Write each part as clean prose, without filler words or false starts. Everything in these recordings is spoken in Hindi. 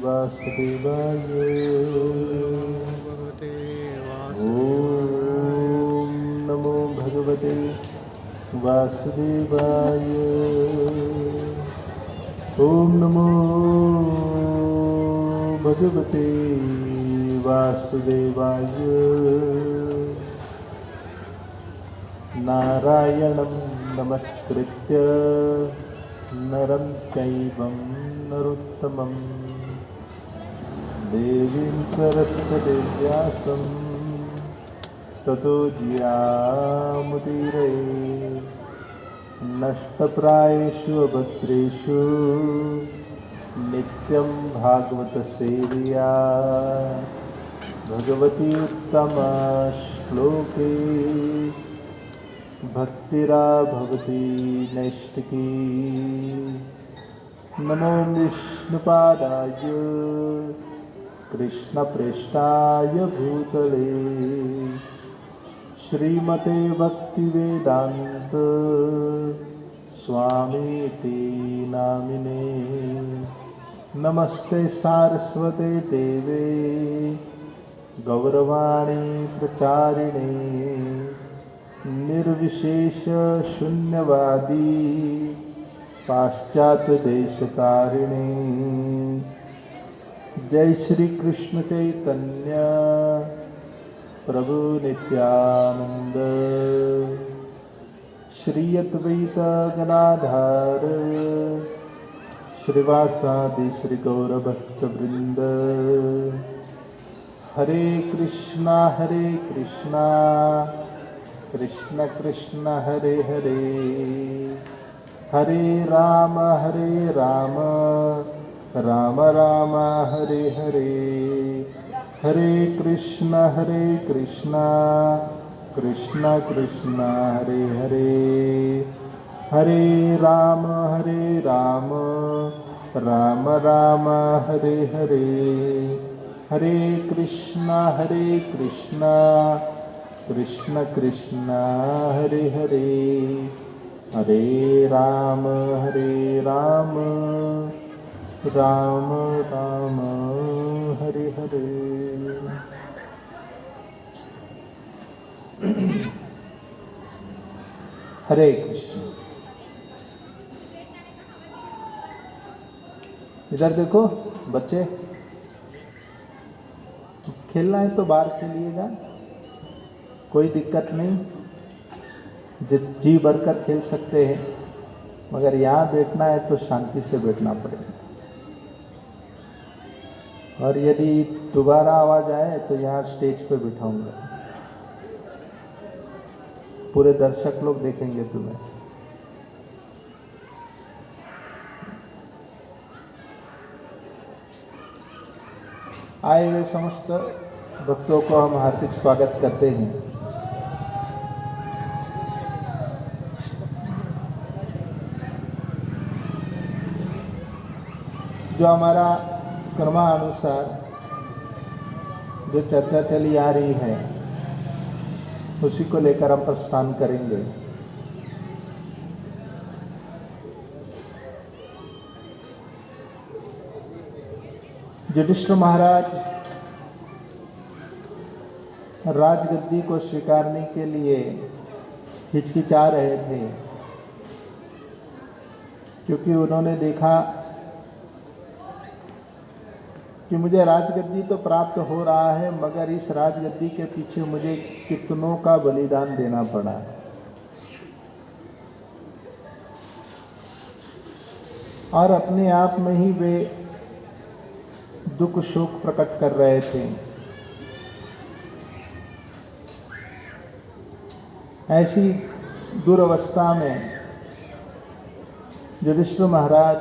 वासुदेवाय। ॐ नमो भगवते वासुदेवाय। ॐ नमो भगवते वासुदेवाय। नारायणं नमस्कृत्य नरं चैवं नरोत्तमं देवीं सरस्वतीं व्यासं ततो जयामुदीरये। नष्टप्रायेषु अभद्रेषु नित्यं भागवतसेव्या भगवती उत्तमा श्लोके भक्तिराभवति नैष्टिकी। नमो विष्णुपादाय कृष्णप्रेष्ठाय भूतले श्रीमते भक्तिवेदान्त स्वामीति नामिने। नमस्ते सारस्वते देवे गौरवाणी प्रचारिणे निर्विशेष शून्यवादी पाश्चात्य देशतारिणे। जय श्री कृष्ण चैतन्य प्रभु नित्यानंद श्री अद्वैत गदाधर श्रीवासादि श्री गौरभक्तवृंद। हरे कृष्णा कृष्ण कृष्ण हरे हरे, हरे राम राम राम हरे हरे। हरे कृष्ण कृष्ण कृष्ण हरे हरे, हरे राम राम राम हरे हरे। हरे कृष्ण कृष्ण कृष्ण हरे हरे, हरे राम राम राम हरे हरे। हरे कृष्ण। इधर देखो बच्चे, खेलना है तो बाहर खेलिएगा, कोई दिक्कत नहीं, जी भरकर खेल सकते हैं, मगर यहाँ बैठना है तो शांति से बैठना पड़ेगा। और यदि दोबारा आवाज आए तो यहाँ स्टेज पे बिठाऊंगा, पूरे दर्शक लोग देखेंगे तुम्हें। आए हुए समस्त भक्तों को हम हार्दिक स्वागत करते हैं। जो हमारा क्रमानुसार जो चर्चा चली आ रही है उसी को लेकर हम प्रस्थान करेंगे। युधिष्ठिर महाराज राजगद्दी को स्वीकारने के लिए हिचकिचा रहे थे, क्योंकि उन्होंने देखा कि मुझे राजगद्दी तो प्राप्त हो रहा है, मगर इस राजगद्दी के पीछे मुझे कितनों का बलिदान देना पड़ा। और अपने आप में ही वे दुख शोक प्रकट कर रहे थे। ऐसी दुर्अवस्था में युधिष्ठिर महाराज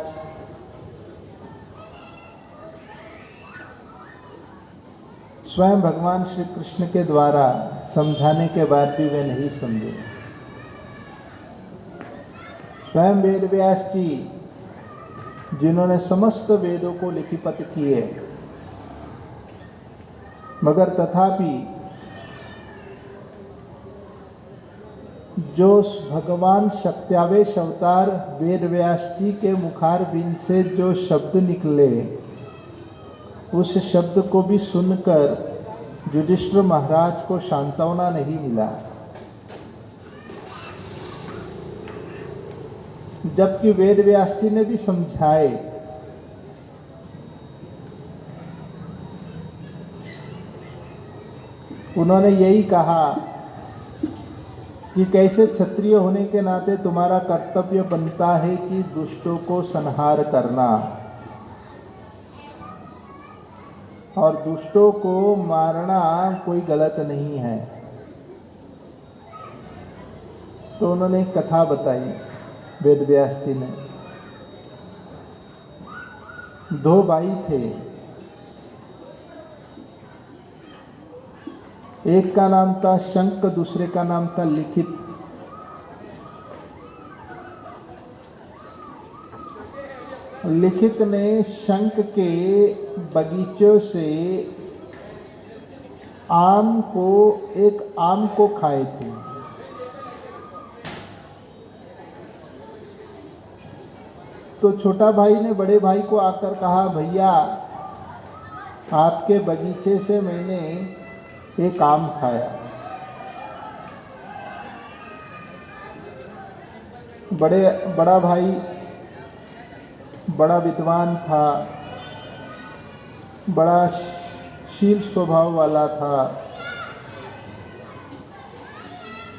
स्वयं भगवान श्री कृष्ण के द्वारा समझाने के बाद भी वे नहीं समझे। स्वयं वेद व्यास जी जिन्होंने समस्त वेदों को लिपिबद्ध किए, मगर तथापि जो भगवान सत्यावेश अवतार वेद व्यास जी के मुखारबिंद से जो शब्द निकले उस शब्द को भी सुनकर युधिष्ठिर महाराज को सांत्वना नहीं मिला, जबकि वेद व्यास जी ने भी समझाए। उन्होंने यही कहा कि कैसे क्षत्रिय होने के नाते तुम्हारा कर्तव्य बनता है कि दुष्टों को संहार करना और दुष्टों को मारना कोई गलत नहीं है। तो उन्होंने एक कथा बताई वेद व्यास जी ने। दो भाई थे, एक का नाम था शंख, दूसरे का नाम था लिखित। लिखित ने शंख के बगीचों से एक आम को खाए थे। तो छोटा भाई ने बड़े भाई को आकर कहा, भैया आपके बगीचे से मैंने एक आम खाया। बड़ा भाई बड़ा विद्वान था, बड़ा शील स्वभाव वाला था,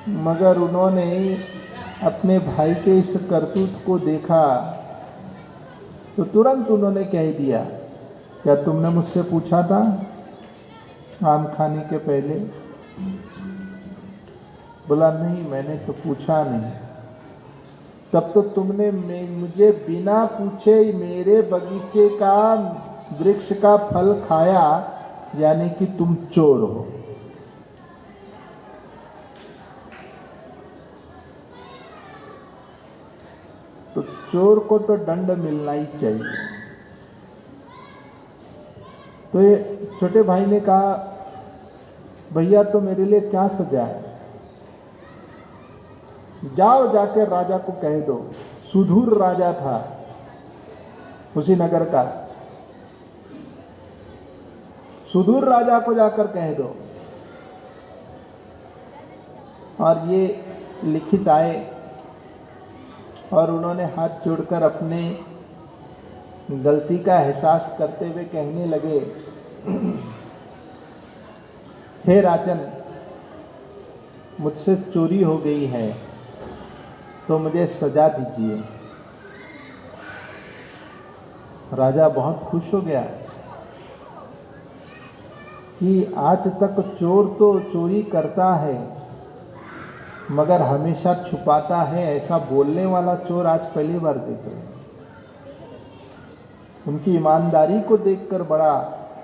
मगर उन्होंने अपने भाई के इस करतूत को देखा तो तुरंत उन्होंने कह दिया, क्या तुमने मुझसे पूछा था आम खाने के पहले? बोला नहीं, मैंने तो पूछा नहीं। तब तो तुमने मुझे बिना पूछे मेरे बगीचे का वृक्ष का फल खाया, यानी कि तुम चोर हो। तो चोर को तो दंड मिलना ही चाहिए। तो ये छोटे भाई ने कहा, भैया तो मेरे लिए क्या सजा है? जाओ जाकर राजा को कह दो। सुधूर राजा था उसी नगर का, सुधूर राजा को जाकर कह दो। और ये लिखित आए और उन्होंने हाथ जोड़कर अपने गलती का एहसास करते हुए कहने लगे, हे राजन, मुझसे चोरी हो गई है तो मुझे सजा दीजिए। राजा बहुत खुश हो गया कि आज तक चोर तो चोरी करता है मगर हमेशा छुपाता है, ऐसा बोलने वाला चोर आज पहली बार देखे। उनकी ईमानदारी को देखकर बड़ा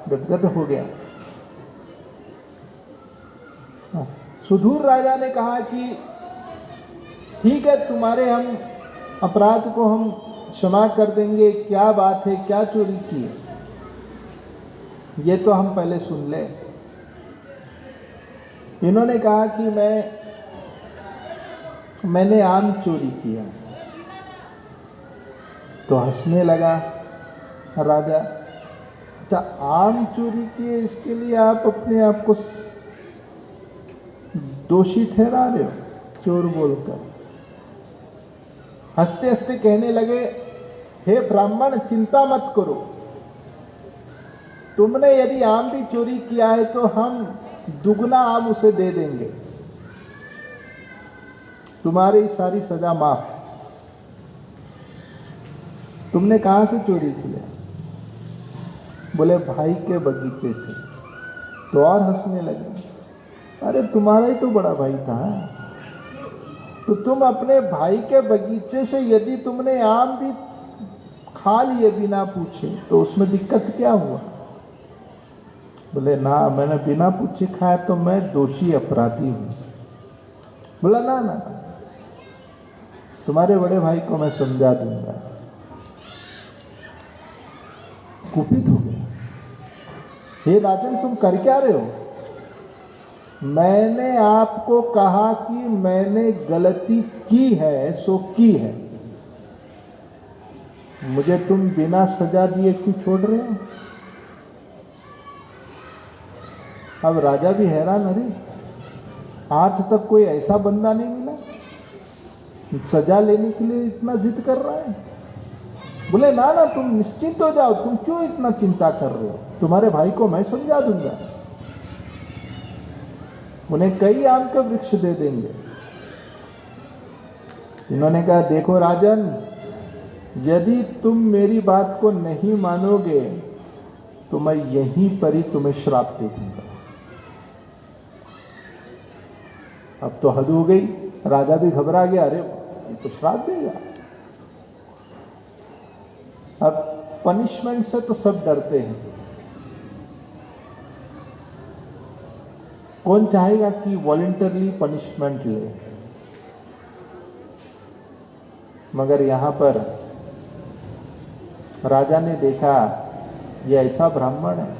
गदगद हो गया। सुधूर राजा ने कहा कि ठीक है, तुम्हारे हम अपराध को हम क्षमा कर देंगे, क्या बात है, क्या चोरी की है, ये तो हम पहले सुन ले। इन्होंने कहा कि मैंने आम चोरी किया। तो हंसने लगा राजा। अच्छा, आम चोरी किए इसके लिए आप अपने आप को दोषी ठहरा रहे हो चोर बोलकर? हंसते हंसते कहने लगे, हे ब्राह्मण, चिंता मत करो, तुमने यदि आम भी चोरी किया है तो हम दुगना आम उसे दे देंगे, तुम्हारी सारी सजा माफ। तुमने कहां से चोरी किया? बोले भाई के बगीचे से। तो और हंसने लगे, अरे तुम्हारा ही तो बड़ा भाई था, तो तुम अपने भाई के बगीचे से यदि तुमने आम भी खा लिए बिना पूछे तो उसमें दिक्कत क्या हुआ? बोले ना, मैंने बिना पूछे खाया तो मैं दोषी अपराधी हूं। बोला ना ना, तुम्हारे बड़े भाई को मैं समझा दूंगा। कुपित हो गया, हे राजन, तुम कर क्या रहे हो? मैंने आपको कहा कि मैंने गलती की है सो की है, मुझे तुम बिना सजा दिए क्यों छोड़ रहे हो? अब राजा भी हैरान, अरे आज तक कोई ऐसा बंदा नहीं मिला सजा लेने के लिए इतना जिद कर रहा है। बोले ना ना, तुम निश्चिंत हो जाओ, तुम क्यों इतना चिंता कर रहे हो, तुम्हारे भाई को मैं समझा दूंगा, उन्हें कई आम के वृक्ष दे देंगे। इन्होंने कहा, देखो राजन, यदि तुम मेरी बात को नहीं मानोगे तो मैं यहीं पर ही तुम्हें श्राप दे दूंगा। अब तो हद हो गई, राजा भी घबरा गया, अरे ये तो श्राप देगा। अब पनिशमेंट से तो सब डरते हैं, कौन चाहेगा कि वॉलंटरली पनिशमेंट ले, मगर यहां पर राजा ने देखा ये ऐसा ब्राह्मण है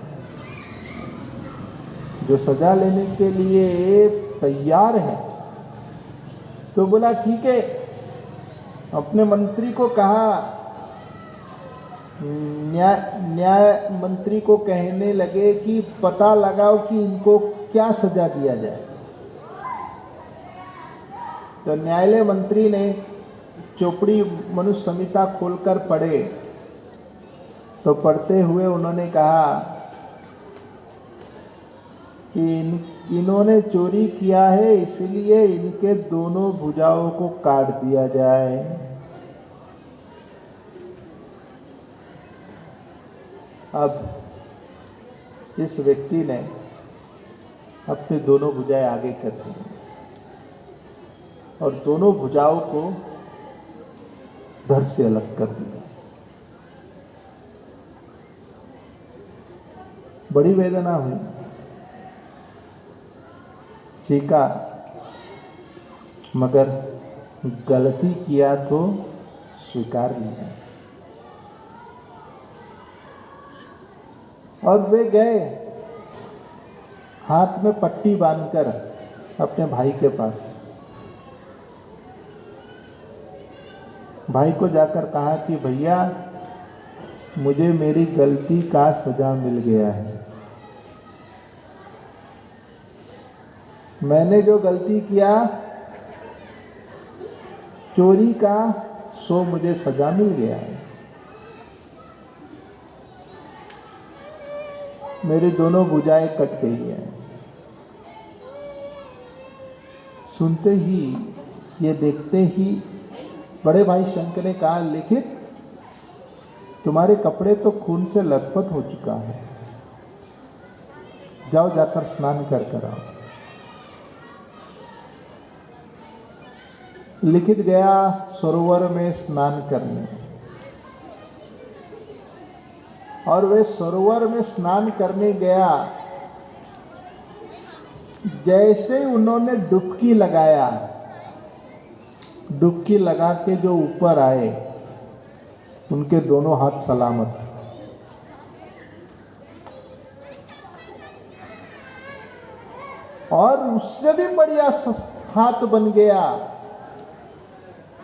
जो सजा लेने के लिए तैयार है, तो बोला ठीक है, अपने मंत्री को कहा, न्याय मंत्री को कहने लगे कि पता लगाओ कि इनको क्या सजा दिया जाए। तो न्यायालय मंत्री ने चोपड़ी मनुष्य संहिता खोलकर पढ़े, तो पढ़ते हुए उन्होंने कहा कि इन्होंने चोरी किया है, इसलिए इनके दोनों भुजाओं को काट दिया जाए। अब इस व्यक्ति ने अपनी दोनों भुजाएं आगे कर दी और दोनों भुजाओं को धड़ से अलग कर दिया। बड़ी वेदना हुई, चीखा, मगर गलती किया तो स्वीकार लिया। और वे गए हाथ में पट्टी बांधकर अपने भाई के पास। भाई को जाकर कहा कि भैया, मुझे मेरी गलती का सजा मिल गया है, मैंने जो गलती किया चोरी का, सो मुझे सजा मिल गया है। मेरी दोनों भुजाएं कट गई हैं। सुनते ही, ये देखते ही बड़े भाई शंकर ने कहा, लिखित, तुम्हारे कपड़े तो खून से लथपथ हो चुका है, जाओ जाकर स्नान कर कर आओ। लिखित गया सरोवर में स्नान करने, और वे सरोवर में स्नान करने गया, जैसे उन्होंने डुबकी लगाया, डुबकी लगा के जो ऊपर आए, उनके दोनों हाथ सलामत। और उससे भी बढ़िया हाथ बन गया,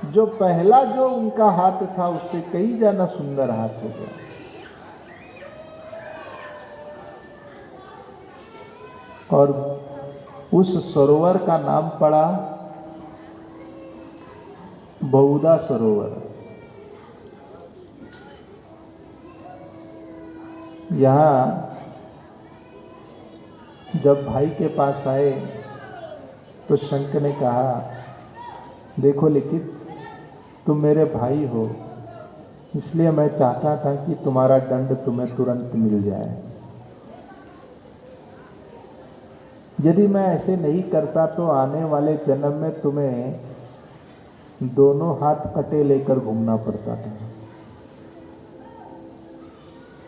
जो पहला जो उनका हाथ था उससे कई ज्यादा सुंदर हाथ हो गया। और उस सरोवर का नाम पड़ा बहुधा सरोवर। यहाँ जब भाई के पास आए तो शंकर ने कहा, देखो लिखित, तुम मेरे भाई हो, इसलिए मैं चाहता था कि तुम्हारा दंड तुम्हें तुरंत मिल जाए। यदि मैं ऐसे नहीं करता तो आने वाले जन्म में तुम्हें दोनों हाथ कटे लेकर घूमना पड़ता था,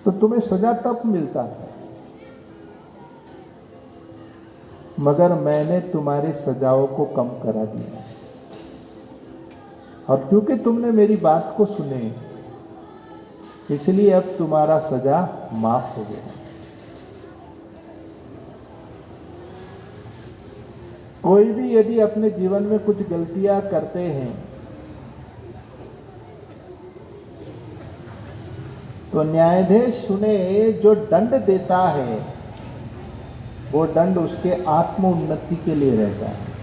तो तुम्हें सजा तब मिलता था, मगर मैंने तुम्हारी सजाओं को कम करा दिया। और क्योंकि तुमने मेरी बात को सुने, इसलिए अब तुम्हारा सजा माफ हो गया। कोई भी यदि अपने जीवन में कुछ गलतियां करते हैं तो न्यायाधीश उन्हें जो दंड देता है वो दंड उसके आत्म उन्नति के लिए रहता है।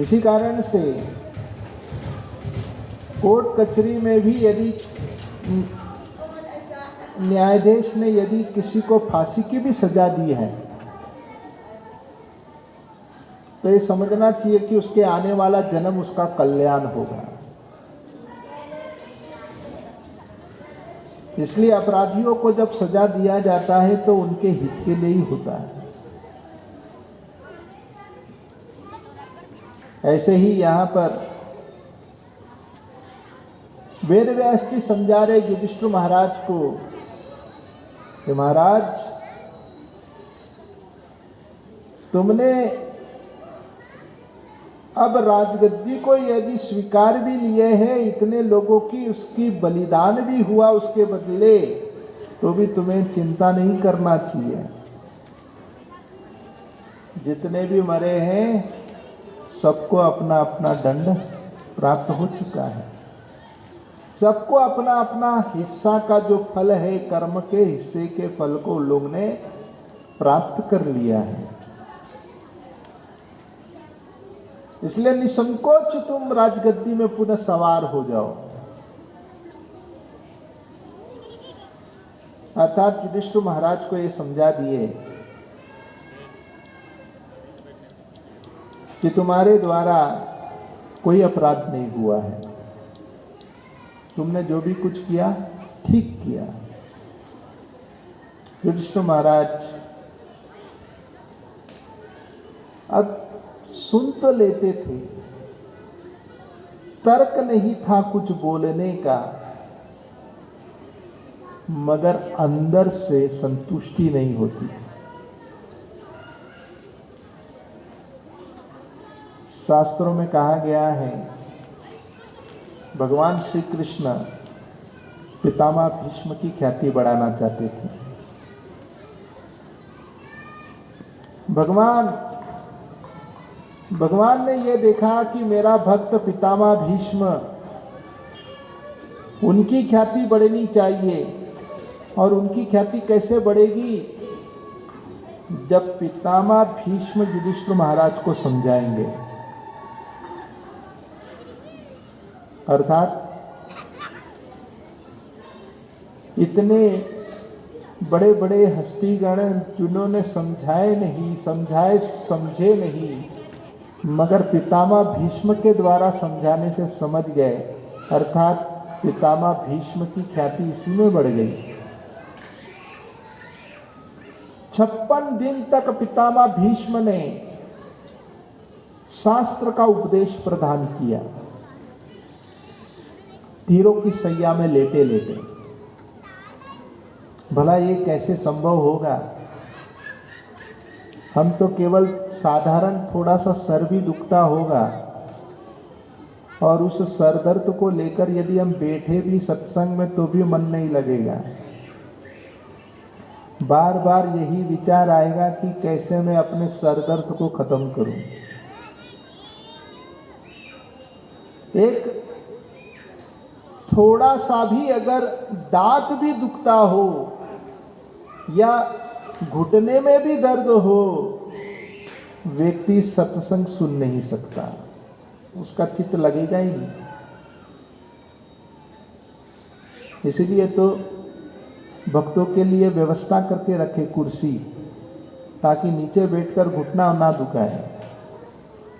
इसी कारण से कोर्ट कचहरी में भी यदि न्यायाधीश ने यदि किसी को फांसी की भी सजा दी है तो ये समझना चाहिए कि उसके आने वाला जन्म उसका कल्याण होगा। इसलिए अपराधियों को जब सजा दिया जाता है तो उनके हित के लिए ही होता है। ऐसे ही यहाँ पर वेद व्यास जी समझा रहे युधिष्ठिर महाराज को कि महाराज, तुमने अब राजगद्दी को यदि स्वीकार भी लिए हैं, इतने लोगों की उसकी बलिदान भी हुआ उसके बदले, तो भी तुम्हें चिंता नहीं करना चाहिए। जितने भी मरे हैं सबको अपना अपना दंड प्राप्त हो चुका है। सबको अपना अपना हिस्सा का जो फल है, कर्म के हिस्से के फल को लोग ने प्राप्त कर लिया है। इसलिए निसंकोच तुम राजगद्दी में पुनः सवार हो जाओ। अर्थात युधिष्ठिर महाराज को ये समझा दिए कि तुम्हारे द्वारा कोई अपराध नहीं हुआ है, तुमने जो भी कुछ किया ठीक किया। युधिष्ठिर महाराज अब सुन तो लेते थे, तर्क नहीं था कुछ बोलने का, मगर अंदर से संतुष्टि नहीं होती। शास्त्रों में कहा गया है, भगवान श्री कृष्ण पितामह भीष्म की ख्याति बढ़ाना चाहते थे। भगवान ने यह देखा कि मेरा भक्त पितामह भीष्म, उनकी ख्याति बढ़नी चाहिए। और उनकी ख्याति कैसे बढ़ेगी? जब पितामह भीष्म युधिष्ठिर महाराज को समझाएंगे। अर्थात इतने बड़े बड़े हस्तीगण जिन्होंने समझे नहीं, मगर पितामह भीष्म के द्वारा समझाने से समझ गए। अर्थात पितामह भीष्म की ख्याति इसी में बढ़ गई। 56 दिन तक पितामह भीष्म ने शास्त्र का उपदेश प्रदान किया, तीरों की सैया में लेटे लेटे। भला ये कैसे संभव होगा? हम तो केवल साधारण थोड़ा सा सर भी दुखता होगा और उस सर दर्द को लेकर यदि हम बैठे भी सत्संग में तो भी मन नहीं लगेगा। बार बार यही विचार आएगा कि कैसे मैं अपने सर दर्द को खत्म करूं। एक थोड़ा सा भी अगर दांत भी दुखता हो या घुटने में भी दर्द हो, व्यक्ति सत्संग सुन नहीं सकता, उसका चित्त लगेगा ही नहीं। इसीलिए तो भक्तों के लिए व्यवस्था करके रखे कुर्सी, ताकि नीचे बैठकर घुटना ना दुखाए।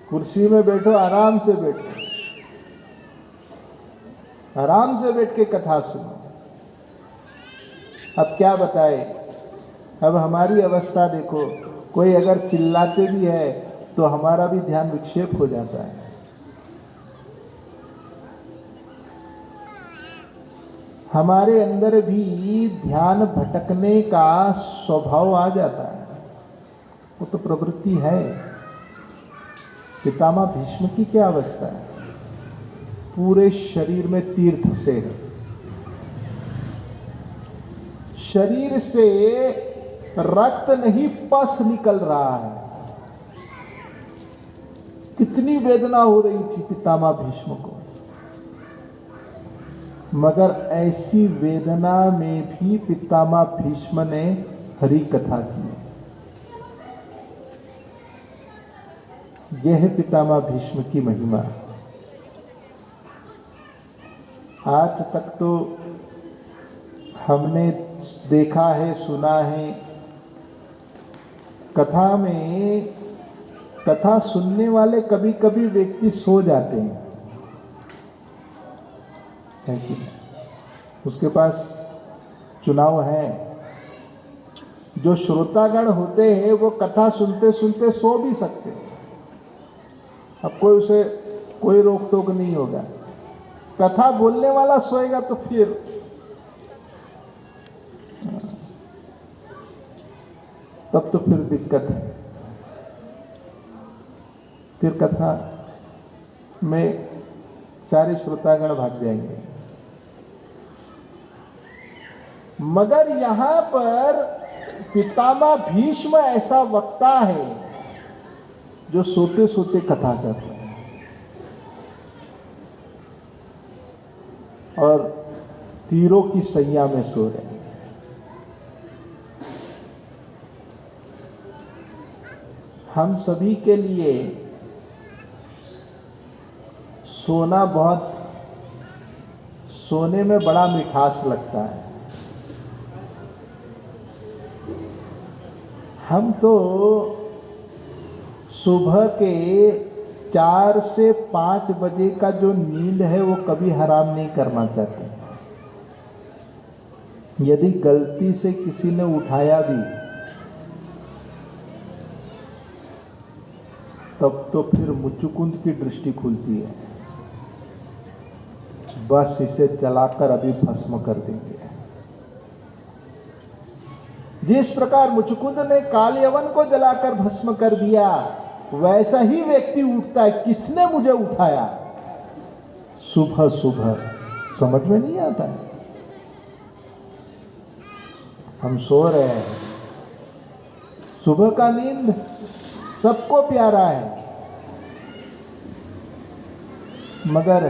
कुर्सी में बैठो, आराम से बैठो, आराम से बैठ के कथा सुनो। अब क्या बताए, अब हमारी अवस्था देखो, कोई अगर चिल्लाते भी है तो हमारा भी ध्यान विक्षेप हो जाता है। हमारे अंदर भी ध्यान भटकने का स्वभाव आ जाता है, वो तो प्रवृत्ति है। पितामह भीष्म की क्या अवस्था है? पूरे शरीर में तीर धसे हैं, शरीर से रक्त नहीं पस निकल रहा है। कितनी वेदना हो रही थी पितामह भीष्म को। मगर ऐसी वेदना में भी पितामह भीष्म ने हरि कथा की। यह है पितामह भीष्म की महिमा। आज तक तो हमने देखा है, सुना है, कथा में कथा सुनने वाले कभी कभी व्यक्ति सो जाते हैं, है कि उसके पास चुनाव है। जो श्रोतागण होते हैं वो कथा सुनते सुनते सो भी सकते हैं, अब कोई उसे कोई रोक टोक नहीं होगा। कथा बोलने वाला सोएगा तो फिर तब तो फिर दिक्कत है, फिर कथा में सारे श्रोतागण भाग जाएंगे। मगर यहां पर पितामह भीष्म ऐसा वक्ता है जो सोते सोते कथा करता है और तीरों की सैया में सो रहे हैं। हम सभी के लिए सोना सोने में बड़ा मिठास लगता है। हम तो सुबह के 4 से 5 बजे का जो नींद है वो कभी हराम नहीं करना चाहते। यदि गलती से किसी ने उठाया भी तब तो फिर मुचुकुंद की दृष्टि खुलती है, बस इसे जलाकर अभी भस्म कर देंगे। जिस प्रकार मुचुकुंद ने काल यवन को जलाकर भस्म कर दिया, वैसा ही व्यक्ति उठता है, किसने मुझे उठाया? सुबह सुबह समझ में नहीं आता है। हम सो रहे हैं, सुबह का नींद सबको प्यारा है, मगर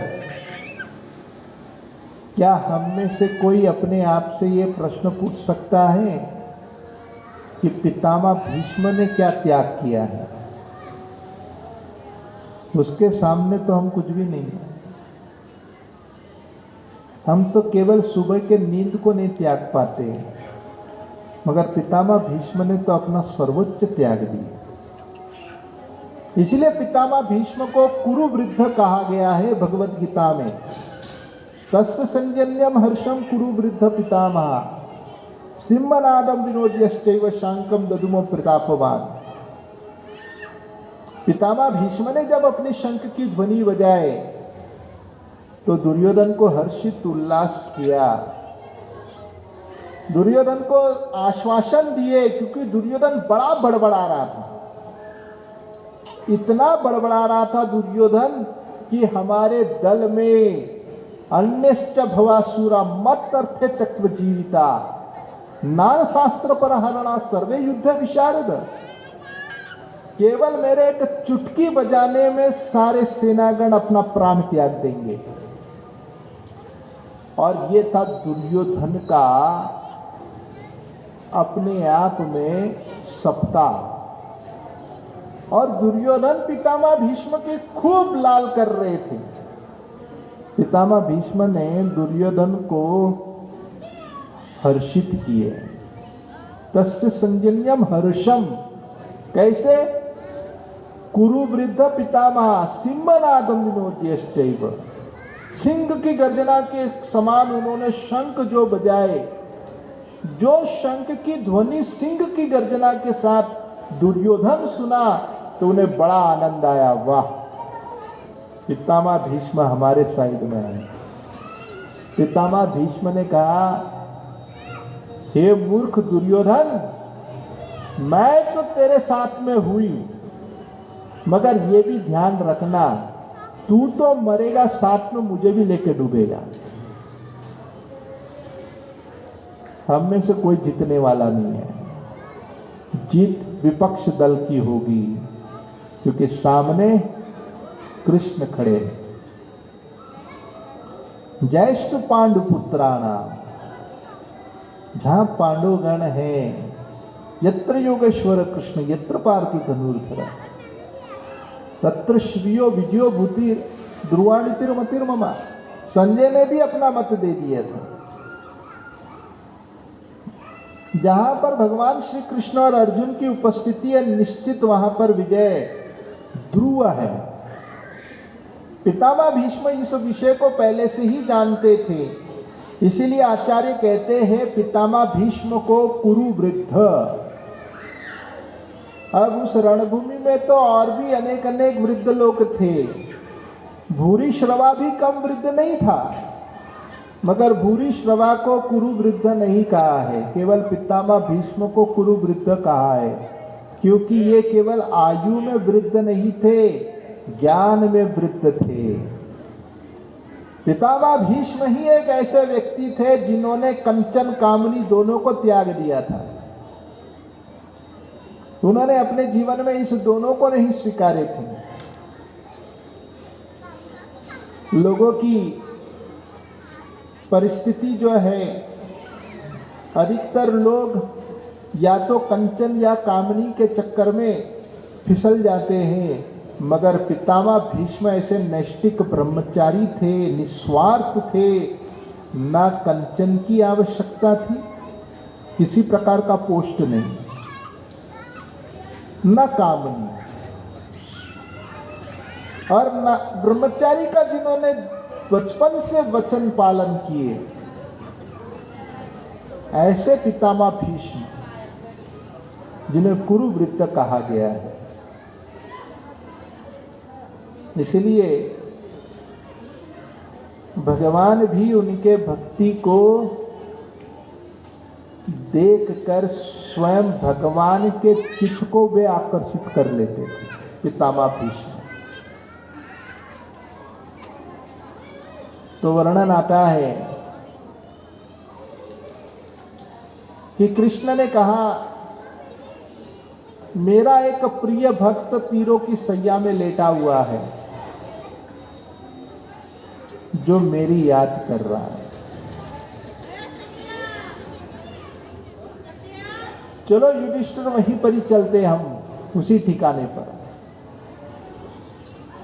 क्या हम में से कोई अपने आप से ये प्रश्न पूछ सकता है कि पितामह भीष्म ने क्या त्याग किया है? उसके सामने तो हम कुछ भी नहीं है। हम तो केवल सुबह के नींद को नहीं त्याग पाते, मगर पितामह भीष्म ने तो अपना सर्वोच्च त्याग दिया। इसलिए पितामह भीष्म को कुरु वृद्ध कहा गया है भगवत गीता में। तस्य संजन्यम हर्षम कुरु वृद्ध पितामह सिंहनादम विनोद्यश्चैव शांकम ददुम प्रतापवान। पितामह भीष्म ने जब अपनी शंख की ध्वनि बजाए तो दुर्योधन को हर्षित उल्लास किया, दुर्योधन को आश्वासन दिए, क्योंकि दुर्योधन बड़ा बड़बड़ा रहा था। इतना बड़बड़ा रहा था दुर्योधन कि हमारे दल में अन्यश्च भवासुरा मत अर्थे तत्व जीविता नान शास्त्र पर हरणा सर्वे युद्ध विशारद। केवल मेरे एक चुटकी बजाने में सारे सेनागण अपना प्राण त्याग देंगे। और ये था दुर्योधन का अपने आप में सप्ताह। और दुर्योधन पितामह भीष्म के खूब लाल कर रहे थे। पितामह भीष्म ने दुर्योधन को हर्षित किए। तस्य संजन्यम हर्षम, कैसे? कुरु वृद्ध पितामह सिंहनादम विनोद्यश्चैव, सिंह की गर्जना के समान उन्होंने शंख जो बजाए, जो शंख की ध्वनि सिंह की गर्जना के साथ दुर्योधन सुना तो उन्हें बड़ा आनंद आया। वाह, पितामह भीष्म हमारे साइड में है। पितामह भीष्म ने कहा, हे मूर्ख दुर्योधन, मैं तो तेरे साथ में हुई, मगर ये भी ध्यान रखना, तू तो मरेगा, साथ में मुझे भी लेके डूबेगा। हम में से कोई जीतने वाला नहीं है। जीत विपक्ष दल की होगी, क्योंकि सामने कृष्ण खड़े हैं। ज्येष्ठ पांडुपुत्राणाम, जहां पांडवगण है, यत्र योगेश्वर कृष्ण यत्र पार्थि धनुर्धर तत्र श्रियो विजयो भूति ध्रुवाणितिर्मतिर्ममा। संजय ने भी अपना मत दे दिया था। जहां पर भगवान श्री कृष्ण और अर्जुन की उपस्थिति है, निश्चित वहां पर विजय ध्रुव है। पितामह भीष्म इस विषय को पहले से ही जानते थे, इसीलिए आचार्य कहते हैं पितामह भीष्म को कुरु वृद्ध। अब उस रणभूमि में तो और भी अनेक अनेक वृद्ध लोग थे। भूरिश्रवा भी कम वृद्ध नहीं था, मगर भूरिश्रवा को कुरु वृद्ध नहीं कहा है, केवल पितामह भीष्म को कुरु वृद्ध कहा है, क्योंकि ये केवल आयु में वृद्ध नहीं थे, ज्ञान में वृद्ध थे। पितामह भीष्म ही एक ऐसे व्यक्ति थे जिन्होंने कंचन कामनी दोनों को त्याग दिया था। उन्होंने अपने जीवन में इस दोनों को नहीं स्वीकारे थे। लोगों की परिस्थिति जो है, अधिकतर लोग या तो कंचन या कामनी के चक्कर में फिसल जाते हैं, मगर पितामह भीष्म ऐसे नैष्ठिक ब्रह्मचारी थे, निस्वार्थ थे। ना कंचन की आवश्यकता थी, किसी प्रकार का पोस्ट नहीं, न कामनी, और न ब्रह्मचारी का, जिन्होंने बचपन से वचन पालन किए, ऐसे पितामह भीष्म जिन्हें कुरु वृत्त कहा गया है। इसलिए भगवान भी उनके भक्ति को देखकर स्वयं भगवान के चित्त को वे आकर्षित कर लेते थे, पितामह भीष्म। तो वर्णन आता है कि कृष्ण ने कहा, मेरा एक प्रिय भक्त तीरों की सैया में लेटा हुआ है, जो मेरी याद कर रहा है। चलो युधिष्ठिर, वहीं पर ही चलते हम, उसी ठिकाने पर।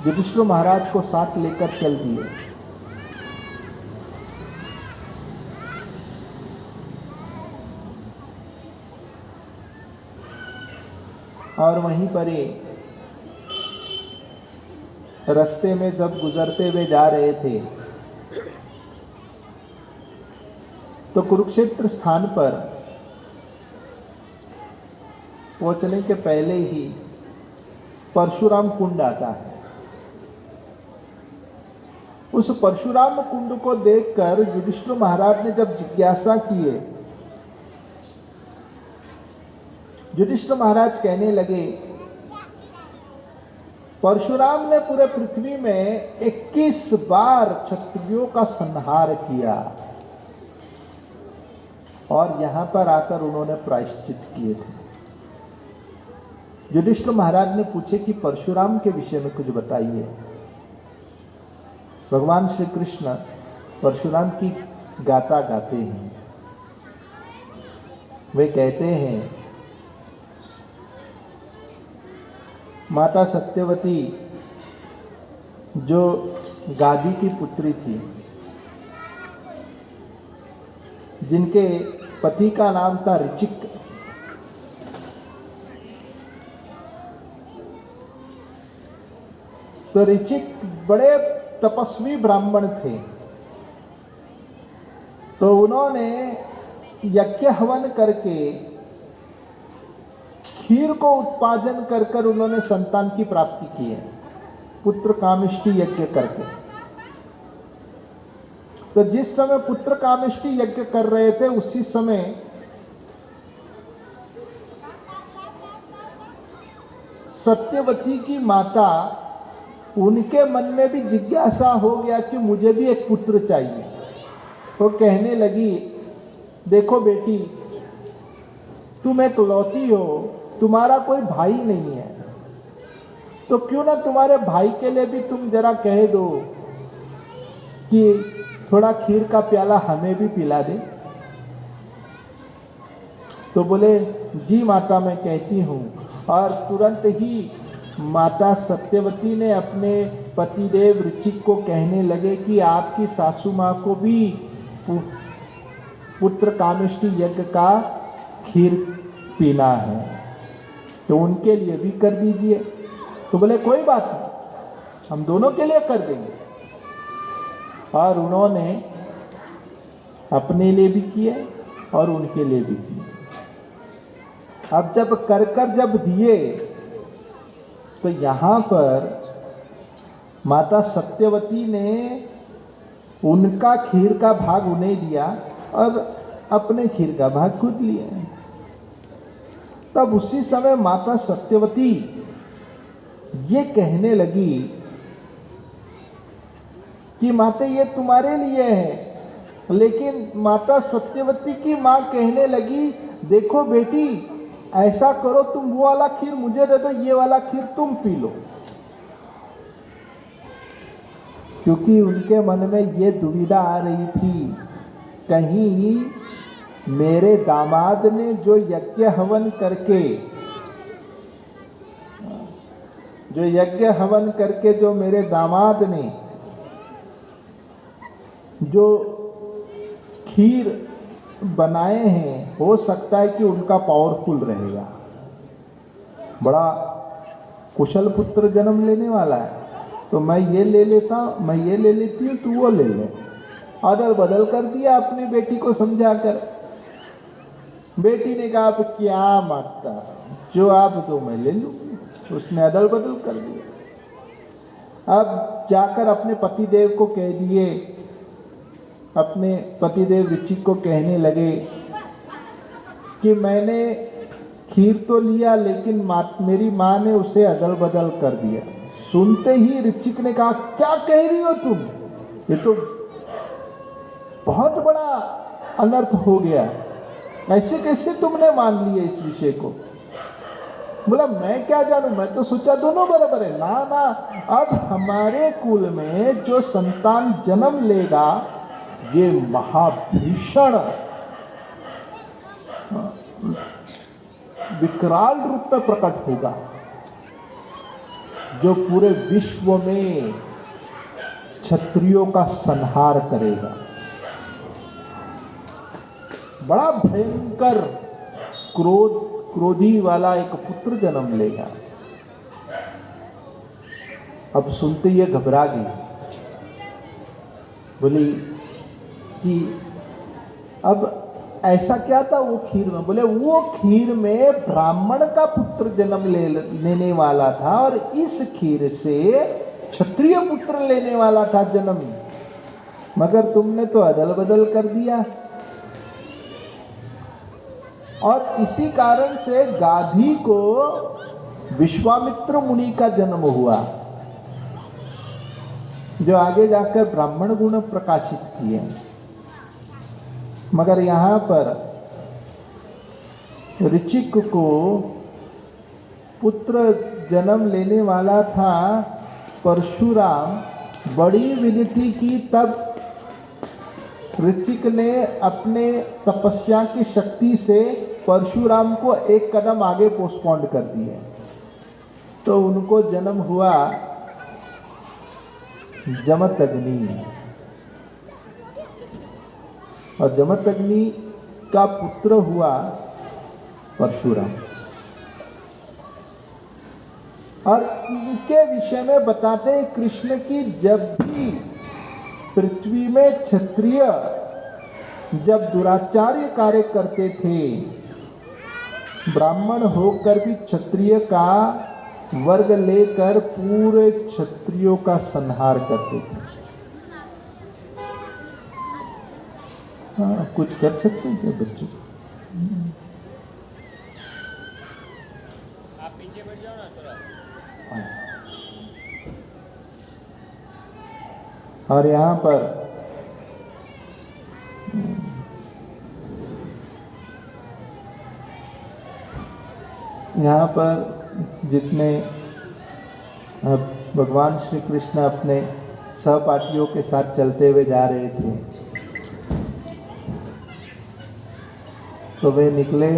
युधिष्ठिर महाराज को साथ लेकर चल दिए। और वहीं पर ही रास्ते में जब गुजरते हुए जा रहे थे, तो कुरुक्षेत्र स्थान पर पहुंचने के पहले ही परशुराम कुंड आता है। उस परशुराम कुंड को देखकर युधिष्ठिर महाराज ने जब जिज्ञासा की, युधिष्ठिर महाराज कहने लगे, परशुराम ने पूरे पृथ्वी में 21 बार क्षत्रियों का संहार किया, और यहां पर आकर उन्होंने प्रायश्चित किए थे। युधिष्ठिर महाराज ने पूछे कि परशुराम के विषय में कुछ बताइए। भगवान श्री कृष्ण परशुराम की गाथा गाते हैं। वे कहते हैं, माता सत्यवती जो गादी की पुत्री थी, जिनके पति का नाम था ऋचिक, तो ऋचिक बड़े तपस्वी ब्राह्मण थे। तो उन्होंने यज्ञ हवन करके खीर को उत्पादन कर कर उन्होंने संतान की प्राप्ति की है, पुत्र कामिष्टि यज्ञ करके। तो जिस समय पुत्र कामिष्टि यज्ञ कर रहे थे, उसी समय सत्यवती की माता, उनके मन में भी जिज्ञासा हो गया कि मुझे भी एक पुत्र चाहिए। तो कहने लगी, देखो बेटी, तुम एक लौती हो, तुम्हारा कोई भाई नहीं है, तो क्यों ना तुम्हारे भाई के लिए भी तुम जरा कह दो कि थोड़ा खीर का प्याला हमें भी पिला दे। तो बोले जी माता मैं कहती हूँ। और तुरंत ही माता सत्यवती ने अपने पतिदेव ऋचिक को कहने लगे कि आपकी सासू माँ को भी पुत्र कामेष्टि यज्ञ का खीर पीना है, तो उनके लिए भी कर दीजिए। तो बोले कोई बात नहीं, हम दोनों के लिए कर देंगे। और उन्होंने अपने लिए भी किए और उनके लिए भी किए। अब जब कर जब दिए तो यहाँ पर माता सत्यवती ने उनका खीर का भाग उन्हें दिया और अपने खीर का भाग खुद लिया। तब उसी समय माता सत्यवती ये कहने लगी कि माता ये तुम्हारे लिए है। लेकिन माता सत्यवती की माँ कहने लगी देखो बेटी, ऐसा करो तुम वो वाला खीर मुझे दे दो, ये वाला खीर तुम पी लो। क्योंकि उनके मन में ये दुविधा आ रही थी, कहीं मेरे दामाद ने जो यज्ञ हवन करके जो मेरे दामाद ने जो खीर बनाए हैं, हो सकता है कि उनका पावरफुल रहेगा, बड़ा कुशल पुत्र जन्म लेने वाला है, तो मैं ये ले लेती हूँ, तू वो ले ले। अदल बदल कर दिया अपनी बेटी को समझाकर। बेटी ने कहा आप क्या मांगता, जो आप दो मैं ले लूँगी। उसने अदल बदल कर दिया। अब जाकर अपने पतिदेव को कह दिए, अपने पतिदेव ऋचिक को कहने लगे कि मैंने खीर तो लिया लेकिन मेरी माँ ने उसे अदल बदल कर दिया। सुनते ही ऋचिक ने कहा क्या कह रही हो तुम, ये तो बहुत बड़ा अनर्थ हो गया, ऐसे कैसे तुमने मान लिया इस विषय को। बोला मैं क्या जानूं, मैं तो सोचा दोनों बराबर है। ना ना, अब हमारे कुल में जो संतान जन्म लेगा ये महाभीषण विकराल रूप में प्रकट होगा, जो पूरे विश्व में क्षत्रियों का संहार करेगा। बड़ा भयंकर क्रोधी वाला एक पुत्र जन्म लेगा। अब सुनते ये घबरा गई, बोली कि अब ऐसा क्या था वो खीर में। बोले वो खीर में ब्राह्मण का पुत्र जन्म लेने वाला था और इस खीर से क्षत्रिय पुत्र लेने वाला था जन्म, मगर तुमने तो अदल बदल कर दिया। और इसी कारण से गाधी को विश्वामित्र मुनि का जन्म हुआ, जो आगे जाकर ब्राह्मण गुण प्रकाशित किए। मगर यहाँ पर ऋचिक को पुत्र जन्म लेने वाला था परशुराम। बड़ी विनती की, तब ऋचिक ने अपने तपस्या की शक्ति से परशुराम को एक कदम आगे पोस्टपोन कर दिए, तो उनको जन्म हुआ जमदग्नि। और जमदग्नि का पुत्र हुआ परशुराम। और इनके विषय में बताते हैं कृष्ण की, जब भी पृथ्वी में क्षत्रिय जब दुराचार्य कार्य करते थे, ब्राह्मण होकर भी क्षत्रिय का वर्ग लेकर पूरे क्षत्रियों का संहार करते थे। हाँ, कुछ कर सकते हैं क्या बच्चों? आप पीछे बैठ जाओ ना थोड़ा। और यहाँ पर जितने भगवान श्री कृष्ण अपने सहपाठियों के साथ चलते हुए जा रहे थे, तो वे निकले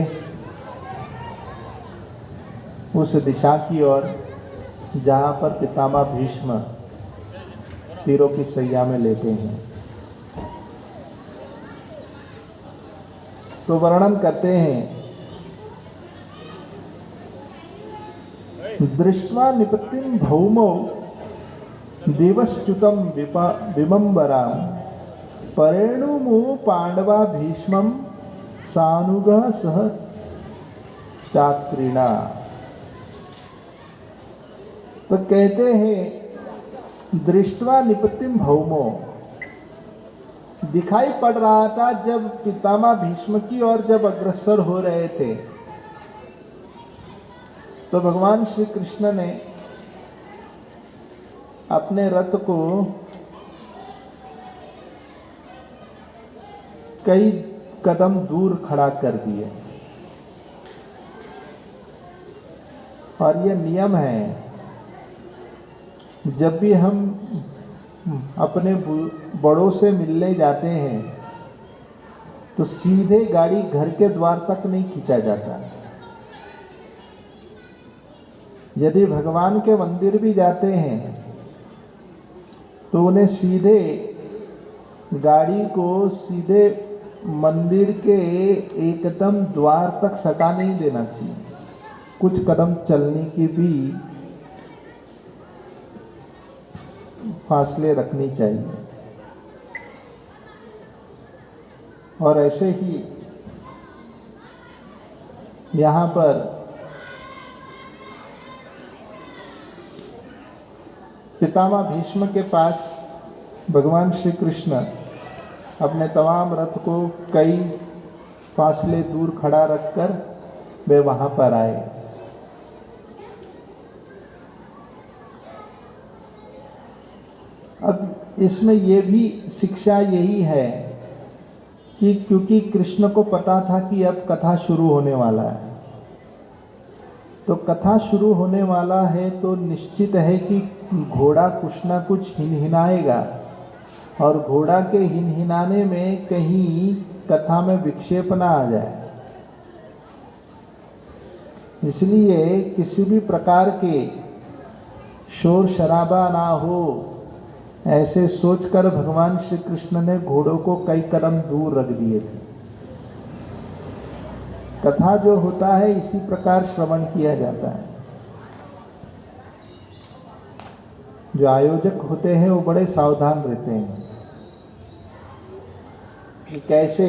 उस दिशा की ओर जहाँ पर पितामह भीष्म तीरों की सैया में लेटे हैं। तो वर्णन करते हैं, दृष्ट्वा निपत्तिं भौमौ दिवश्च्युतं विमंबरां परेणुमु पांडवा भीष्मं सानुगः सह चाक्रीणा। तो कहते हैं दृष्ट्वा निपत्तिं भौमो, दिखाई पड़ रहा था जब पितामह भीष्म की ओर जब अग्रसर हो रहे थे, तो भगवान श्री कृष्ण ने अपने रथ को कई कदम दूर खड़ा कर दिए। और यह नियम है, जब भी हम अपने बड़ों से मिलने जाते हैं तो सीधे गाड़ी घर के द्वार तक नहीं खींचा जाता। यदि भगवान के मंदिर भी जाते हैं तो उन्हें सीधे गाड़ी को सीधे मंदिर के एकदम द्वार तक सटा नहीं देना चाहिए, कुछ कदम चलने की भी फासले रखनी चाहिए। और ऐसे ही यहाँ पर पितामह भीष्म के पास भगवान श्री कृष्ण अपने तमाम रथ को कई फासले दूर खड़ा रखकर वे वहाँ पर आए। अब इसमें ये भी शिक्षा यही है कि क्योंकि कृष्ण को पता था कि अब कथा शुरू होने वाला है, तो कथा शुरू होने वाला है तो निश्चित है कि घोड़ा कुछ ना कुछ हिनहिनाएगा, और घोड़ा के हिनहिनाने में कहीं कथा में विक्षेप ना आ जाए। इसलिए किसी भी प्रकार के शोर शराबा ना हो, ऐसे सोचकर भगवान श्री कृष्ण ने घोड़ों को कई कदम दूर रख दिए थे। कथा जो होता है इसी प्रकार श्रवण किया जाता है। जो आयोजक होते हैं वो बड़े सावधान रहते हैं कि कैसे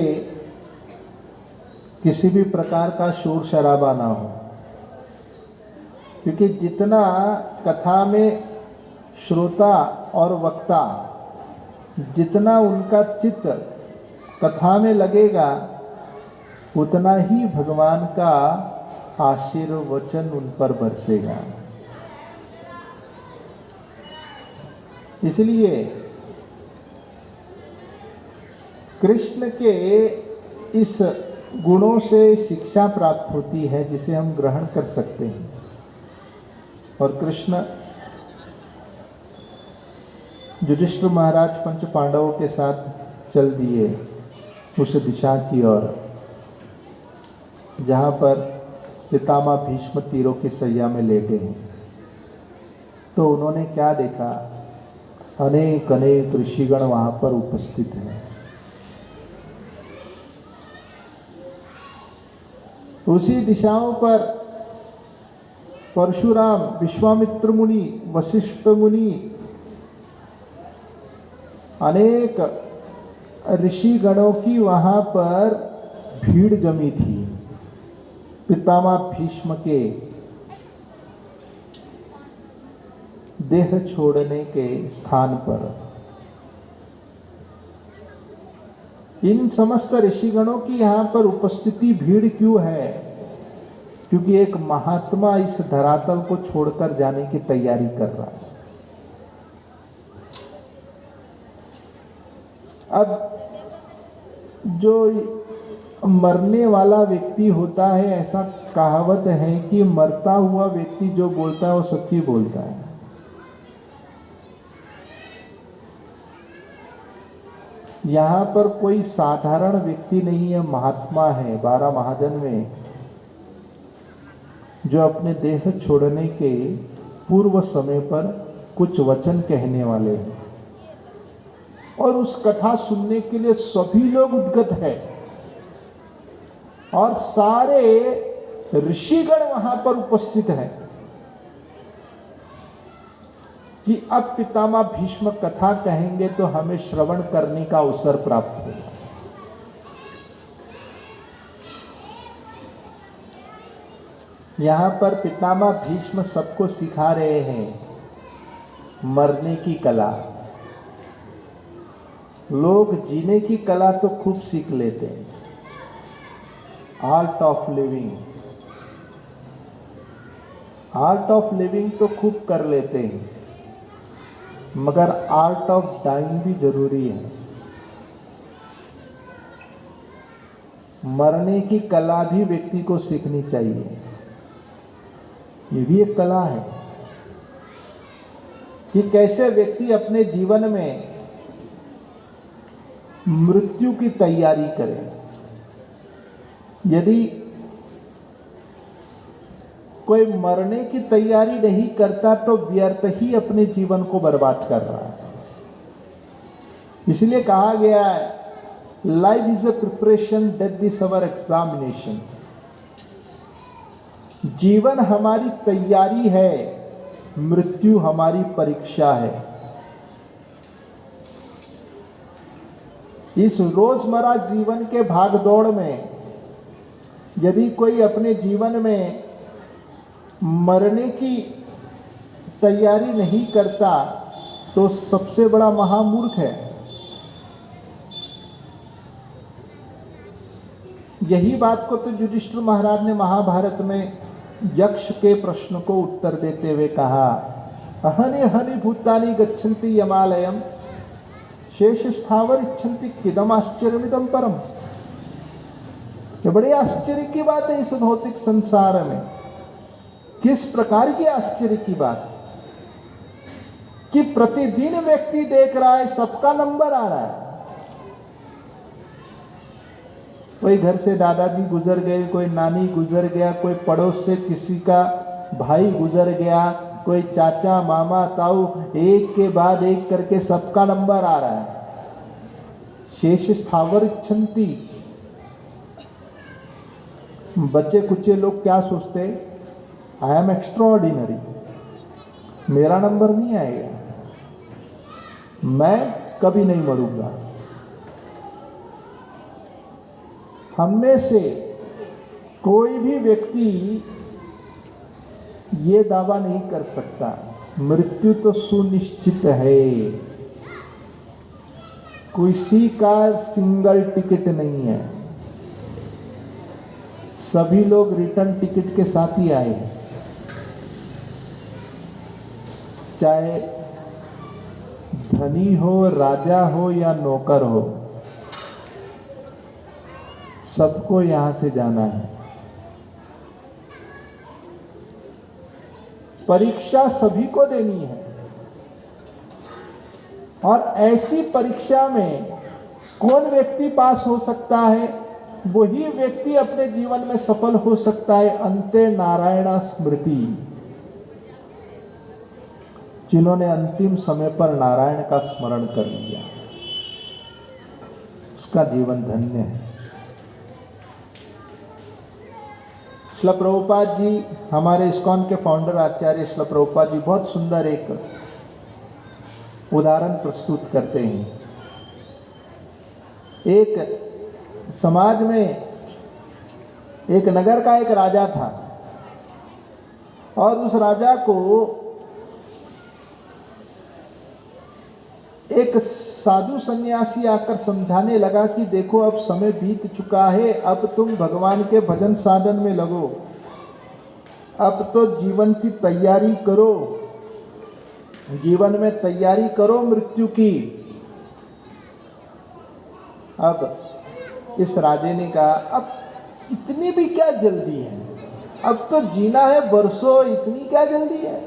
किसी भी प्रकार का शोर शराबा ना हो, क्योंकि जितना कथा में श्रोता और वक्ता जितना उनका चित्त कथा में लगेगा, उतना ही भगवान का आशीर्वचन उन पर बरसेगा। इसलिए कृष्ण के इस गुणों से शिक्षा प्राप्त होती है जिसे हम ग्रहण कर सकते हैं। और कृष्ण युधिष्ठिर महाराज पंच पांडवों के साथ चल दिए उस दिशा की ओर जहाँ पर पितामह भीष्म तीरों की सैया में लेटे हैं। तो उन्होंने क्या देखा, अनेक अनेक ऋषिगण वहाँ पर उपस्थित हैं। उसी दिशाओं पर परशुराम, विश्वामित्र मुनि, वशिष्ठ मुनि, अनेक ऋषिगणों की वहाँ पर भीड़ जमी थी पितामह भीष्म के देह छोड़ने के स्थान पर। इन समस्त ऋषिगणों की यहाँ पर उपस्थिति भीड़ क्यों है? क्योंकि एक महात्मा इस धरातल को छोड़कर जाने की तैयारी कर रहा है। अब जो मरने वाला व्यक्ति होता है, ऐसा कहावत है कि मरता हुआ व्यक्ति जो बोलता है वो सच्ची बोलता है। यहाँ पर कोई साधारण व्यक्ति नहीं है, महात्मा है 12 महाजन में, जो अपने देह छोड़ने के पूर्व समय पर कुछ वचन कहने वाले हैं। और उस कथा सुनने के लिए सभी लोग उद्गत हैं और सारे ऋषिगण वहां पर उपस्थित हैं कि अब पितामह भीष्म कथा कहेंगे तो हमें श्रवण करने का अवसर प्राप्त होगा। यहां पर पितामह भीष्म सबको सिखा रहे हैं मरने की कला। लोग जीने की कला तो खूब सीख लेते हैं, art of living, art of living तो खूब कर लेते हैं, मगर आर्ट ऑफ डाइंग भी जरूरी है। मरने की कला भी व्यक्ति को सीखनी चाहिए। ये भी एक कला है कि कैसे व्यक्ति अपने जीवन में मृत्यु की तैयारी करे। यदि कोई मरने की तैयारी नहीं करता तो व्यर्थ ही अपने जीवन को बर्बाद कर रहा है। इसलिए कहा गया है, life is a preparation, death is our examination. जीवन हमारी तैयारी है, मृत्यु हमारी परीक्षा है। इस रोजमर्रा जीवन के भागदौड़ में यदि कोई अपने जीवन में मरने की तैयारी नहीं करता तो सबसे बड़ा महामूर्ख है। यही बात को तो युधिष्ठिर महाराज ने महाभारत में यक्ष के प्रश्न को उत्तर देते हुए कहा, अहनि हनि भूतानि गच्छन्ति यमालयम शेष स्थावर इच्छन्ति किदम आश्चर्यमिदं परम। ये बड़े आश्चर्य की बात है इस भौतिक संसार में। किस प्रकार की आश्चर्य की बात कि प्रतिदिन व्यक्ति देख रहा है सबका नंबर आ रहा है। कोई घर से दादाजी गुजर गए, कोई नानी गुजर गया, कोई पड़ोस से किसी का भाई गुजर गया, कोई चाचा मामा ताऊ, एक के बाद एक करके सबका नंबर आ रहा है। शेष स्थावर इच्छन्ति। बच्चे कुछ लोग क्या सोचते, आई एम एक्स्ट्राऑर्डिनरी, मेरा नंबर नहीं आएगा, मैं कभी नहीं मरूंगा। हम में से कोई भी व्यक्ति ये दावा नहीं कर सकता, मृत्यु तो सुनिश्चित है, किसी का सिंगल टिकट नहीं है। सभी लोग रिटर्न टिकट के साथ ही आए, चाहे धनी हो, राजा हो या नौकर हो, सबको यहां से जाना है। परीक्षा सभी को देनी है और ऐसी परीक्षा में कौन व्यक्ति पास हो सकता है, वही व्यक्ति अपने जीवन में सफल हो सकता है। अंते नारायण स्मृति, जिन्होंने अंतिम समय पर नारायण का स्मरण कर लिया, उसका जीवन धन्य है। श्रील प्रभुपाद जी, हमारे इस्कॉन के फाउंडर आचार्य श्रील प्रभुपाद जी बहुत सुंदर एक उदाहरण प्रस्तुत करते हैं। एक समाज में एक नगर का एक राजा था और उस राजा को एक साधु सन्यासी आकर समझाने लगा कि देखो अब समय बीत चुका है, अब तुम भगवान के भजन साधन में लगो, अब तो जीवन की तैयारी करो, जीवन में तैयारी करो मृत्यु की। अब इस राजे ने कहा, अब इतनी भी क्या जल्दी है, अब तो जीना है बरसों, इतनी क्या जल्दी है।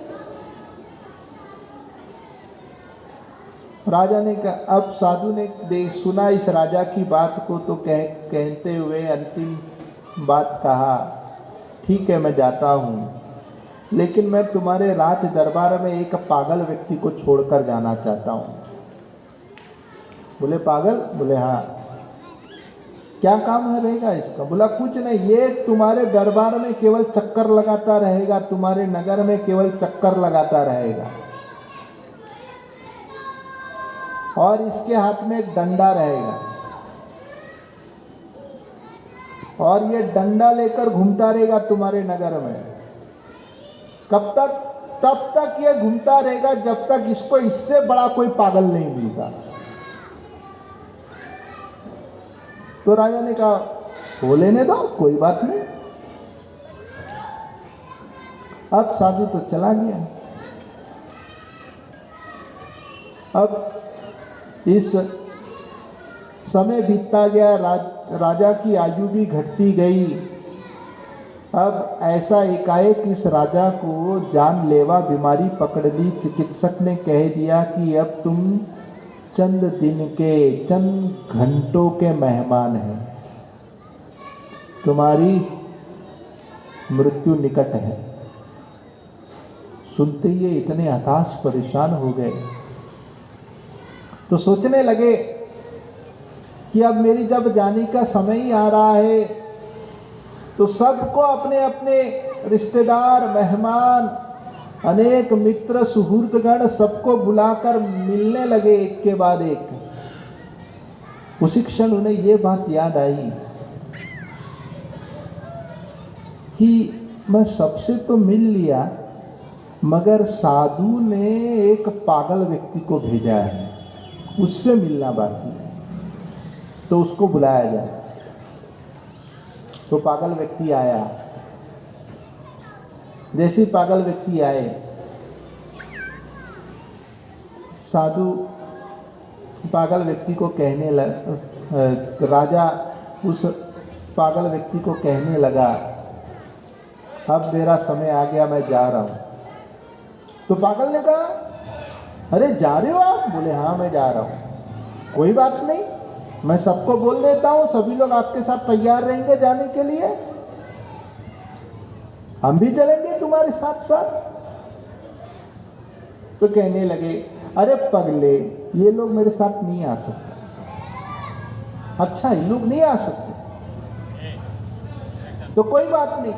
राजा ने कहा, अब साधु ने देख सुना इस राजा की बात को तो कहते हुए अंतिम बात कहा, ठीक है मैं जाता हूँ, लेकिन मैं तुम्हारे राज दरबार में एक पागल व्यक्ति को छोड़कर जाना चाहता हूँ। बोले पागल? बोले हाँ। क्या काम है रहेगा इसका? बोला कुछ नहीं, ये तुम्हारे दरबार में केवल चक्कर लगाता रहेगा, तुम्हारे नगर में केवल चक्कर लगाता रहेगा, और इसके हाथ में एक डंडा रहेगा, और ये डंडा लेकर घूमता रहेगा तुम्हारे नगर में। कब तक? तब तक ये घूमता रहेगा जब तक इसको इससे बड़ा कोई पागल नहीं मिलता। तो राजा ने कहा, हो लेने दो, कोई बात नहीं। अब साधु तो चला गया। अब इस समय बीतता गया, राजा की आयु भी घटती गई। अब ऐसा एकाएक इस राजा को जानलेवा बीमारी पकड़ ली। चिकित्सक ने कह दिया कि अब तुम चंद दिन के, चंद घंटों के मेहमान हैं, तुम्हारी मृत्यु निकट है। सुनते ही इतने हताश परेशान हो गए, तो सोचने लगे कि अब मेरी जब जाने का समय ही आ रहा है, तो सबको अपने अपने रिश्तेदार, मेहमान, अनेक मित्र, सुहृदगण सबको बुलाकर मिलने लगे एक के बाद एक। उसी क्षण उन्हें ये बात याद आई कि मैं सबसे तो मिल लिया, मगर साधु ने एक पागल व्यक्ति को भेजा है, उससे मिलना बाकी है, तो उसको बुलाया जाए। तो पागल व्यक्ति आया। जैसे ही पागल व्यक्ति आए, साधु पागल व्यक्ति को कहने लगा, राजा उस पागल व्यक्ति को कहने लगा, अब मेरा समय आ गया, मैं जा रहा हूँ। तो पागल ने कहा, अरे जा रहे हो आप? बोले हाँ मैं जा रहा हूँ। कोई बात नहीं, मैं सबको बोल देता हूँ, सभी लोग आपके साथ तैयार रहेंगे जाने के लिए, हम भी चलेंगे तुम्हारे साथ साथ। तो कहने लगे, अरे पगले, ये लोग मेरे साथ नहीं आ सकते। अच्छा, ये लोग नहीं आ सकते, तो कोई बात नहीं,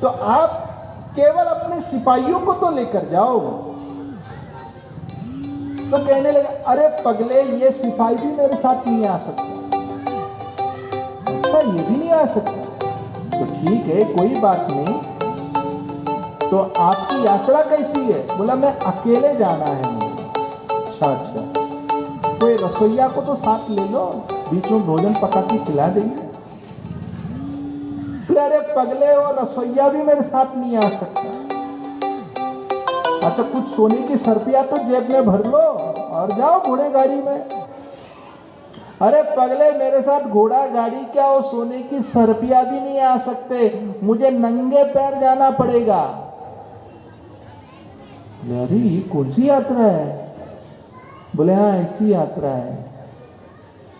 तो आप केवल अपने सिपाहियों को तो लेकर जाओ। तो कहने लगे, अरे पगले, ये सिपाही भी मेरे साथ नहीं आ सकता। अच्छा, ये भी नहीं आ सकता, तो ठीक है, कोई बात नहीं, तो आपकी यात्रा कैसी है? बोला मैं अकेले जाना है मुझे। अच्छा, कोई रसोइया को तो साथ ले लो, बीच में भोजन पका के खिला देंगे। अरे पगले, वो रसोइया भी मेरे साथ नहीं आ सकता। अच्छा, कुछ सोने की सरपिया तो जेब में भर लो और जाओ घोड़े गाड़ी में। अरे पगले, मेरे साथ घोड़ा गाड़ी क्या, वो सोने की सरपिया भी नहीं आ सकते, मुझे नंगे पैर जाना पड़ेगा। अरे ये कौन सी यात्रा है? बोले हाँ ऐसी यात्रा है।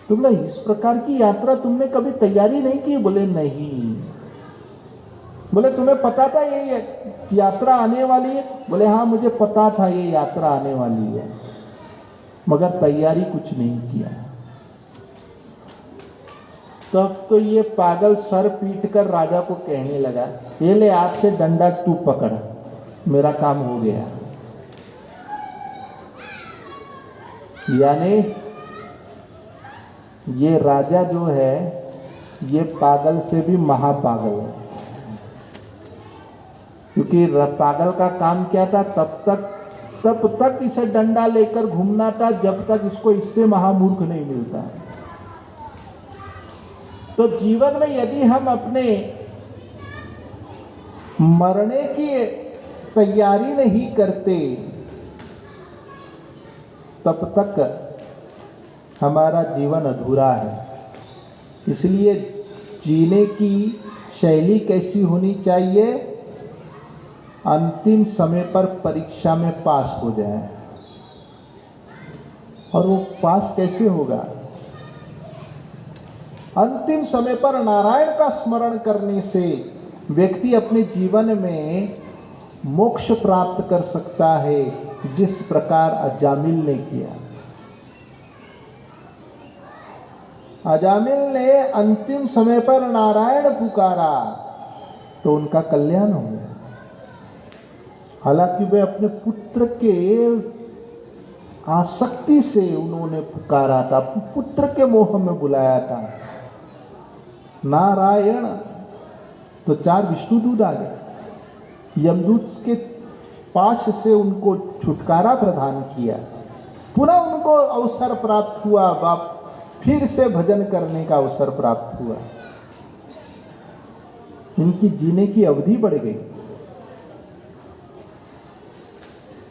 तो बोला इस प्रकार की यात्रा तुमने कभी तैयारी नहीं की? बोले नहीं। बोले तुम्हें पता था ये यात्रा आने वाली है? बोले हाँ मुझे पता था ये यात्रा आने वाली है, मगर तैयारी कुछ नहीं किया। तब तो ये पागल सर पीट कर राजा को कहने लगा, ये ले आपसे डंडा तू पकड़, मेरा काम हो गया। यानी ये राजा जो है ये पागल से भी महापागल है, क्योंकि पागल का काम क्या था? तब तक इसे डंडा लेकर घूमना था जब तक इसको इससे महामूर्ख नहीं मिलता। तो जीवन में यदि हम अपने मरने की तैयारी नहीं करते तब तक हमारा जीवन अधूरा है। इसलिए जीने की शैली कैसी होनी चाहिए? अंतिम समय पर परीक्षा में पास हो जाए। और वो पास कैसे होगा? अंतिम समय पर नारायण का स्मरण करने से व्यक्ति अपने जीवन में मोक्ष प्राप्त कर सकता है, जिस प्रकार अजामिल ने किया। अजामिल ने अंतिम समय पर नारायण पुकारा तो उनका कल्याण हो गया। हालांकि वे अपने पुत्र के आसक्ति से उन्होंने पुकारा था, पुत्र के मोह में बुलाया था नारायण, तो 4 विष्णुदूत आ गए, यमदूत के पाश से उनको छुटकारा प्रदान किया। पुनः उनको अवसर प्राप्त हुआ, बाप फिर से भजन करने का अवसर प्राप्त हुआ। इनकी जीने की अवधि बढ़ गई।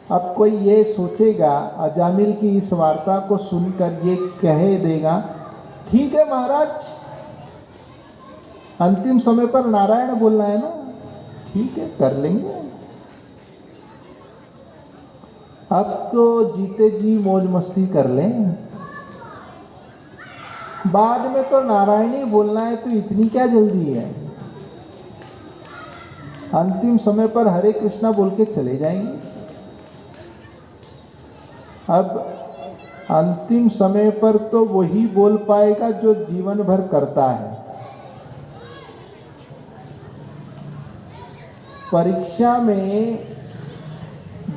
अब कोई ये सोचेगा, अजामिल की इस वार्ता को सुनकर ये कह देगा, ठीक है महाराज, अंतिम समय पर नारायण बोलना है ना, ठीक है कर लेंगे। अब तो जीते जी मौज मस्ती कर लें, बाद में तो नारायण ही बोलना है, तो इतनी क्या जल्दी है? अंतिम समय पर हरे कृष्णा बोल के चले जाएंगे। अब अंतिम समय पर तो वही बोल पाएगा जो जीवन भर करता है। परीक्षा में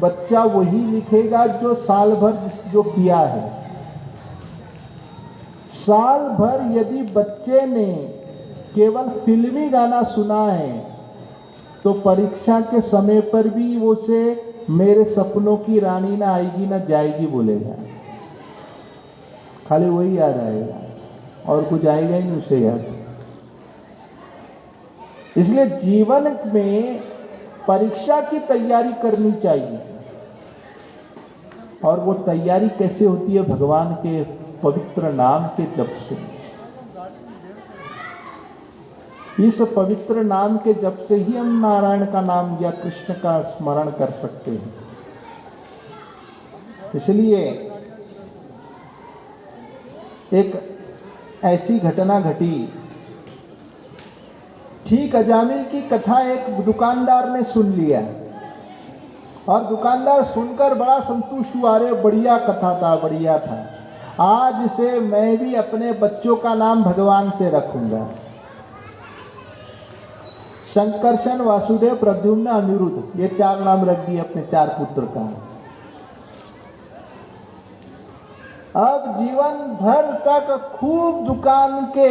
बच्चा वही लिखेगा जो साल भर जो किया है। साल भर यदि बच्चे ने केवल फिल्मी गाना सुना है तो परीक्षा के समय पर भी वो से मेरे सपनों की रानी ना आएगी ना जाएगी बोलेगा, खाली वही याद आएगा और कुछ आएगा ही नहीं उसे याद। इसलिए जीवन में परीक्षा की तैयारी करनी चाहिए, और वो तैयारी कैसे होती है? भगवान के पवित्र नाम के जप से। इस पवित्र नाम के जप से ही हम नारायण का नाम या कृष्ण का स्मरण कर सकते हैं। इसलिए एक ऐसी घटना घटी, ठीक अजामिल की कथा एक दुकानदार ने सुन लिया, और दुकानदार सुनकर बड़ा संतुष्ट हुआ, अरे बढ़िया कथा था, बढ़िया था, आज से मैं भी अपने बच्चों का नाम भगवान से रखूंगा। शंकरशन, वासुदेव, प्रद्युम्न, अनिरुद्ध, ये 4 नाम रख दिए अपने 4 पुत्र का। अब जीवन भर तक खूब दुकान के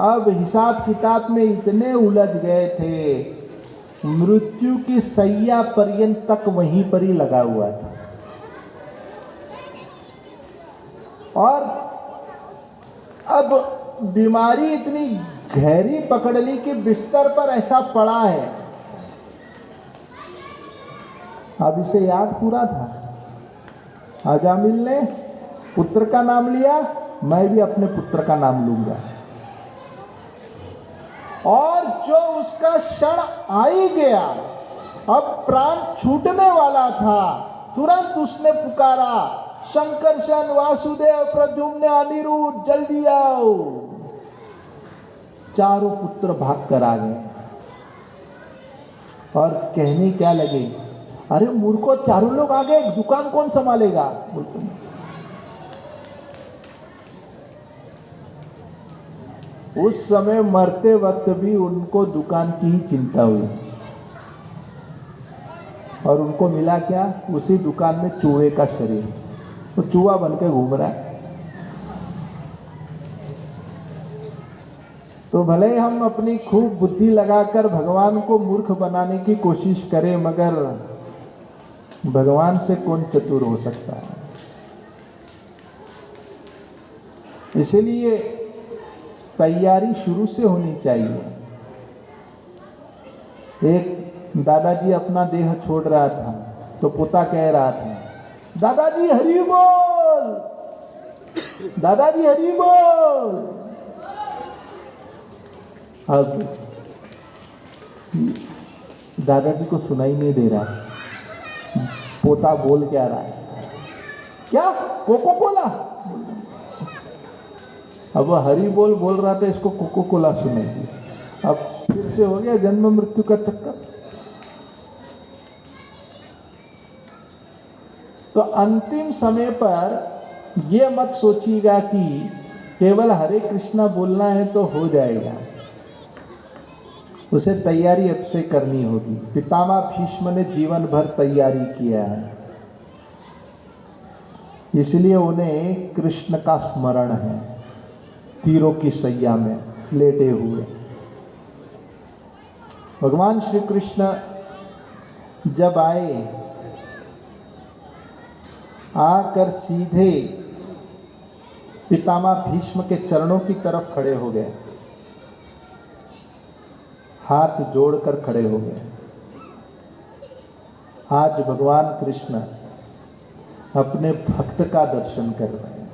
अब हिसाब किताब में इतने उलझ गए थे, मृत्यु की सैया पर्यंत तक वहीं पर ही लगा हुआ था। और अब बीमारी इतनी गहरी पकड़ ली कि बिस्तर पर ऐसा पड़ा है। अब इसे याद पूरा था। अजामिल ने पुत्र का नाम लिया, मैं भी अपने पुत्र का नाम लूंगा। और जो उसका क्षण आ ही गया, अब प्राण छूटने वाला था, तुरंत उसने पुकारा, शंकरशन, वासुदेव, प्रद्युम्न, अनिरुद्ध, जल्दी आओ। 4 पुत्र भाग कर आ गए और कहने क्या लगे, अरे मूर्खों, 4 लोग आ गए, दुकान कौन संभालेगा? बोलते उस समय मरते वक्त भी उनको दुकान की ही चिंता हुई, और उनको मिला क्या? उसी दुकान में चूहे का शरीर, तो चूहा बन के घूम रहा है। तो भले ही हम अपनी खूब बुद्धि लगाकर भगवान को मूर्ख बनाने की कोशिश करें, मगर भगवान से कौन चतुर हो सकता है? इसलिए तैयारी शुरू से होनी चाहिए। एक दादाजी अपना देह छोड़ रहा था, तो पोता कह रहा था, दादाजी हरि बोल, दादाजी हरि बोल। अब दादाजी को सुनाई नहीं दे रहा पोता बोल क्या रहा है, क्या कोको कोला? अब वह हरि बोल बोल रहा था, इसको कोको कोला सुनेगी। अब फिर से हो गया जन्म मृत्यु का चक्कर। तो अंतिम समय पर यह मत सोचिएगा कि केवल हरे कृष्णा बोलना है तो हो जाएगा, उसे तैयारी अब से करनी होगी। पितामह भीष्म ने जीवन भर तैयारी किया है, इसलिए उन्हें कृष्ण का स्मरण है, तीरों की सैया में लेटे हुए। भगवान श्री कृष्ण जब आए, आकर सीधे पितामह भीष्म के चरणों की तरफ खड़े हो गए, हाथ जोड़कर खड़े हो गए। आज भगवान कृष्ण अपने भक्त का दर्शन कर रहे हैं।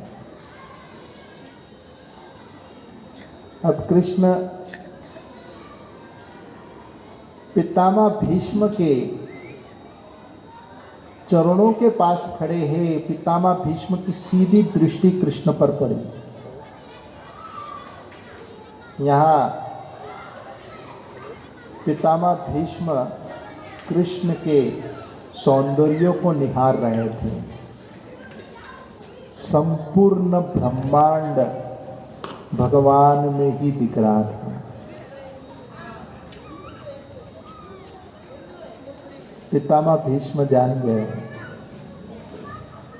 अब कृष्ण पितामह भीष्म के चरणों के पास खड़े हैं। पितामह भीष्म की सीधी दृष्टि कृष्ण पर पड़ी। यहाँ पितामह भीष्म कृष्ण के सौंदर्य को निहार रहे थे। संपूर्ण ब्रह्मांड भगवान में ही दिख रहा था। पितामह भीष्म जान गए,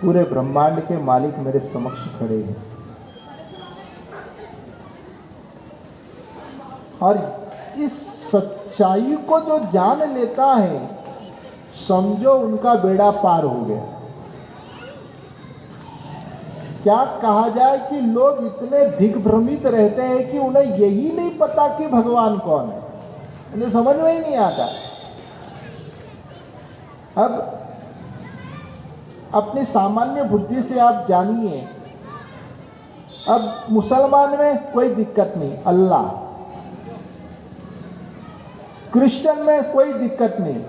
पूरे ब्रह्मांड के मालिक मेरे समक्ष खड़े हैं। और इस सच्चाई को जो जान लेता है, समझो उनका बेड़ा पार हो गया। क्या कहा जाए कि लोग इतने दिग्भ्रमित रहते हैं कि उन्हें यही नहीं पता कि भगवान कौन है, उन्हें समझ में ही नहीं आता। अब अपनी सामान्य बुद्धि से आप जानिए, अब मुसलमान में कोई दिक्कत नहीं, अल्लाह। क्रिश्चियन में कोई दिक्कत नहीं,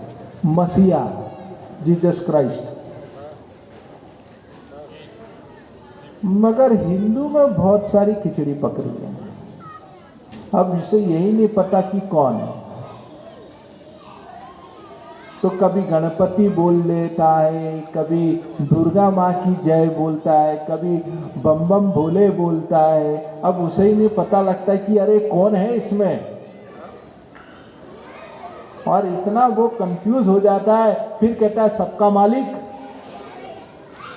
मसीहा, जीसस क्राइस्ट। मगर हिंदू में बहुत सारी खिचड़ी पकड़ी है। अब इसे यही नहीं पता कि कौन है, तो कभी गणपति बोल लेता है, कभी दुर्गा माँ की जय बोलता है, कभी बम बम भोले बोलता है। अब उसे ही नहीं पता लगता है कि अरे कौन है इसमें, और इतना वो कंफ्यूज हो जाता है। फिर कहता है सबका मालिक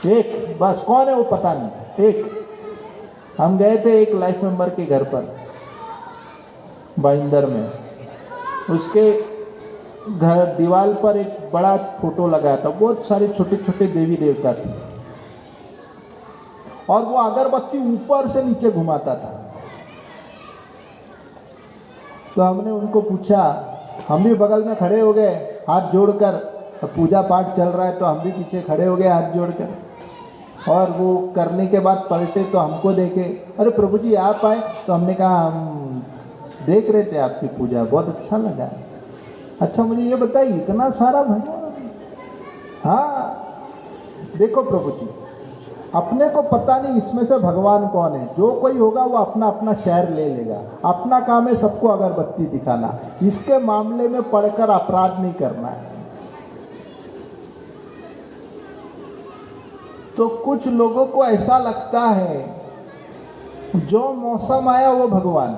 एक, बस कौन है वो पता नहीं। एक हम गए थे एक लाइफ मेंबर के घर पर बाइंदर में, उसके घर दीवार पर एक बड़ा फोटो लगाया था, बहुत सारे छोटे छोटे देवी देवता थे, और वो अगरबत्ती ऊपर से नीचे घुमाता था। तो हमने उनको पूछा, हम भी बगल में खड़े हो गए हाथ जोड़कर, पूजा पाठ चल रहा है तो हम भी पीछे खड़े हो गए हाथ जोड़कर, और वो करने के बाद पलटे तो हमको देखे, अरे प्रभु जी आप आए। तो हमने कहा हम देख रहे थे आपकी पूजा, बहुत अच्छा लगा। अच्छा मुझे ये बताइए इतना सारा भगवान? हाँ देखो प्रभु जी, अपने को पता नहीं इसमें से भगवान कौन है, जो कोई होगा वो अपना अपना शहर ले लेगा, अपना काम है सबको अगरबत्ती दिखाना, इसके मामले में पढ़कर अपराध नहीं करना है। तो कुछ लोगों को ऐसा लगता है जो मौसम आया वो भगवान,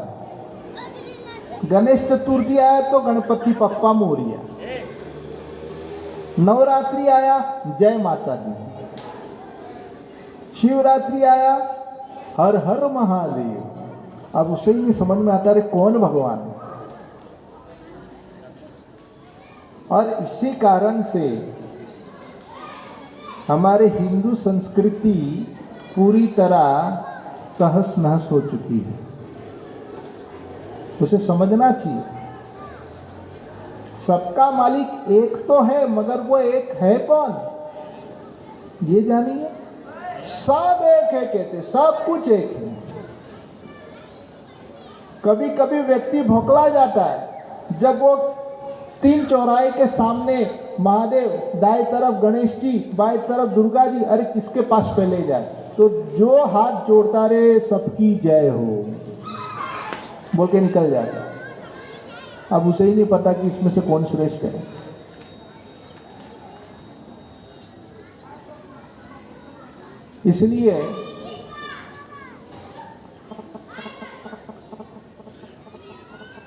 गणेश चतुर्थी आया तो गणपति पप्पा मोरिया, नवरात्रि आया जय माता दी, शिवरात्रि आया हर हर महादेव। अब उसे ही नहीं समझ में आता रे कौन भगवान है। और इसी कारण से हमारे हिंदू संस्कृति पूरी तरह तहस नहस हो चुकी है, उसे समझना चाहिए। सबका मालिक एक तो है, मगर वो एक है कौन ये जानिए। सब एक है कहते, सब कुछ एक है। कभी कभी व्यक्ति भौंकला जाता है जब वो 3 चौराहे के सामने महादेव, दाएं तरफ गणेश जी, बाएं तरफ दुर्गा जी, अरे किसके पास पहले जाए? तो जो हाथ जोड़ता रे सबकी जय हो बोल के निकल जाता। अब उसे ही नहीं पता कि इसमें से कौन श्रेष्ठ है। इसलिए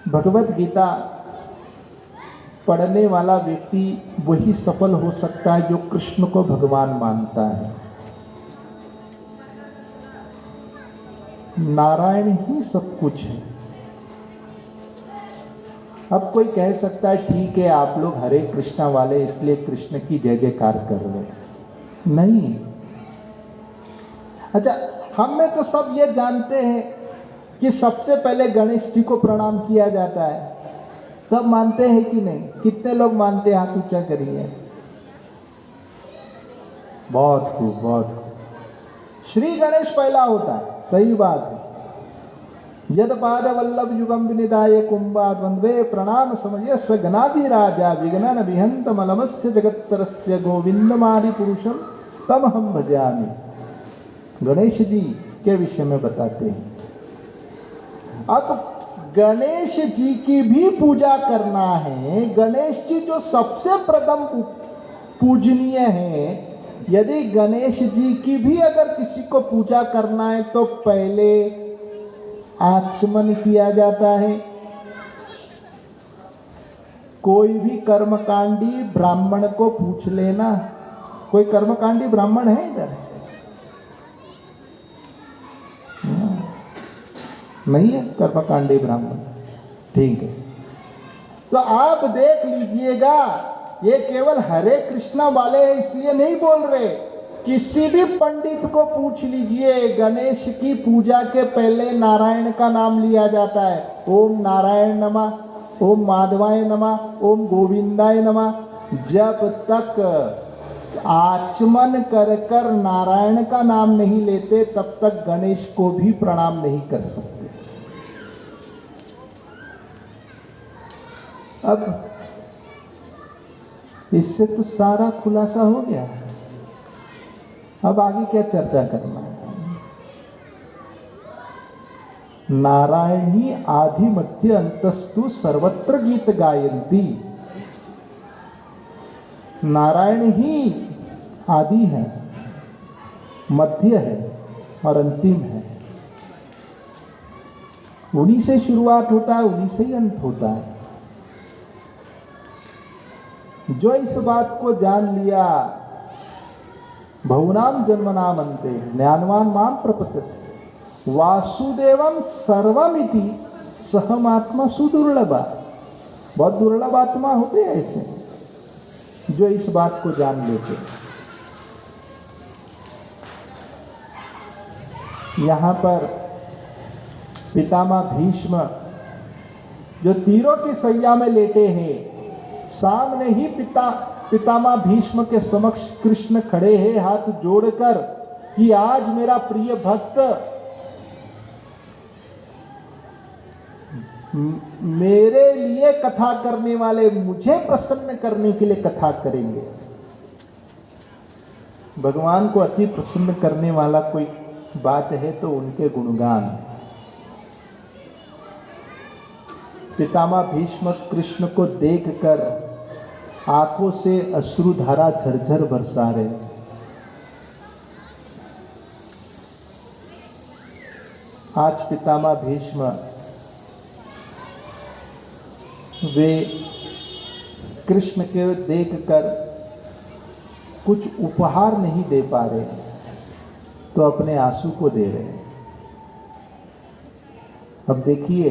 भगवत गीता पढ़ने वाला व्यक्ति वही सफल हो सकता है जो कृष्ण को भगवान मानता है। नारायण ही सब कुछ है। अब कोई कह सकता है ठीक है आप लोग हरे कृष्णा वाले इसलिए कृष्ण की जय जयकार कर रहे हैं। नहीं, अच्छा हम में तो सब ये जानते हैं कि सबसे पहले गणेश जी को प्रणाम किया जाता है। सब मानते हैं कि नहीं? कितने लोग मानते हैं? हाथ ऊंचा करिए। बहुत खूब, बहुत खूब। श्री गणेश पहला होता है, सही बात है। यद पाद वल्लभ युगम विनिदाय कुंभाद वंदे प्रणाम समय गणादि राजा विघ्नन विहंत मलमस्य जगत्तरस्य गोविंदमादि पुरुषम तम हम भजामि। गणेश जी के विषय में बताते हैं। अब गणेश जी की भी पूजा करना है। गणेश जी जो सबसे प्रथम पूजनीय है, यदि गणेश जी की भी अगर किसी को पूजा करना है तो पहले आचमन किया जाता है। कोई भी कर्मकांडी ब्राह्मण को पूछ लेना। कोई कर्मकांडी ब्राह्मण है इधर? नहीं है कर्मकांडी ब्राह्मण, ठीक है। तो आप देख लीजिएगा, ये केवल हरे कृष्णा वाले हैं इसलिए नहीं बोल रहे। किसी भी पंडित को पूछ लीजिए, गणेश की पूजा के पहले नारायण का नाम लिया जाता है। ओम नारायण नमः, ओम माधवाय नमः, ओम गोविंदाय नमः। जब तक आचमन कर कर नारायण का नाम नहीं लेते तब तक गणेश को भी प्रणाम नहीं कर सकते। अब इससे तो सारा खुलासा हो गया। अब आगे क्या चर्चा करना है? नारायण ही आदि मध्य अंतस्तु सर्वत्र गीत गायन्ति। नारायण ही आदि है, मध्य है और अंतिम है। उन्हीं से शुरुआत होता है, उन्हीं से ही अंत होता है। जो इस बात को जान लिया, बहुनाम जन्मनाम अन्ते ज्ञानवान माम प्रपद्यते वासुदेवम सर्वमिति सहमात्मा सुदुर्लभा। बहुत दुर्लभ आत्मा होते हैं ऐसे जो इस बात को जान लेते। यहाँ पर पितामह भीष्म जो तीरों की सैया में लेटे हैं, सामने ही पितामह भीष्म के समक्ष कृष्ण खड़े हैं हाथ जोड़कर कि आज मेरा प्रिय भक्त मेरे लिए कथा करने वाले मुझे प्रसन्न करने के लिए कथा करेंगे। भगवान को अति प्रसन्न करने वाला कोई बात है तो उनके गुणगान। पितामह भीष्म कृष्ण को देखकर आंखों से अश्रुधारा झरझर बरसा रहे। आज पितामह भीष्म वे कृष्ण के देखकर कुछ उपहार नहीं दे पा रहे तो अपने आंसू को दे रहे हैं। अब देखिए,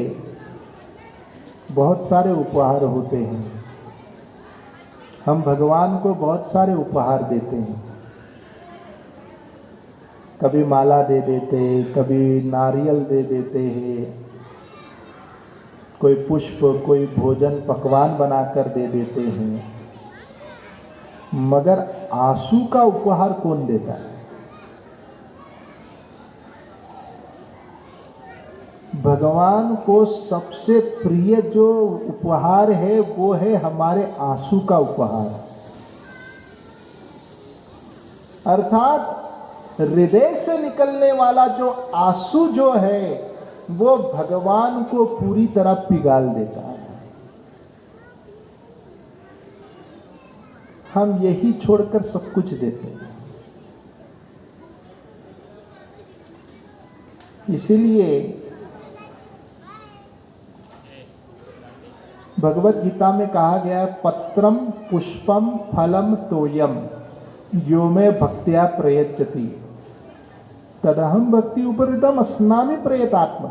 बहुत सारे उपहार होते हैं। हम भगवान को बहुत सारे उपहार देते हैं। कभी माला दे देते हैं, कभी नारियल दे देते हैं, कोई पुष्प, कोई भोजन पकवान बनाकर दे देते हैं। मगर आंसू का उपहार कौन देता है? भगवान को सबसे प्रिय जो उपहार है वो है हमारे आंसू का उपहार। अर्थात हृदय से निकलने वाला जो आंसू जो है वो भगवान को पूरी तरह पिघाल देता है। हम यही छोड़कर सब कुछ देते हैं। इसीलिए भगवत गीता में कहा गया है, पत्रम पुष्पम फलम तोयम यो में भक्त्या प्रयच्छति तदहम भक्ति उपरितम अस्नामि प्रयतात्मा।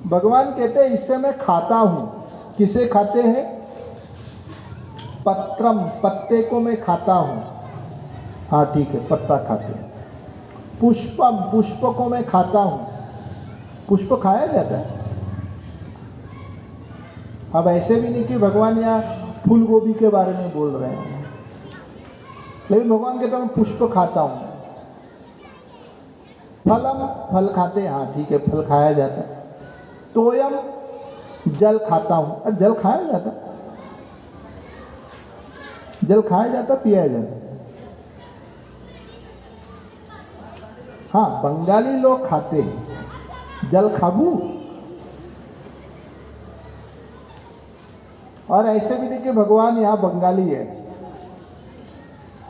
भगवान कहते हैं इससे मैं खाता हूं। किसे खाते हैं? पत्रम, पत्ते को मैं खाता हूं। हाँ ठीक है, पत्ता खाते हैं। पुष्पम, पुष्प को मैं खाता हूं। पुष्प खाया जाता है। अब ऐसे भी नहीं कि भगवान यहाँ फूल गोभी के बारे में बोल रहे हैं, लेकिन भगवान कहते हैं मैं पुष्प खाता हूं। फलम, फल खाते हैं। हाँ ठीक है, फल खाया जाता है। तोयम, जल खाता हूं। जल खाया जाता है। जल खाया जाता, पिया जाता। हाँ, बंगाली लोग खाते हैं जल खाबू। और ऐसे भी देखिए भगवान यहाँ बंगाली है,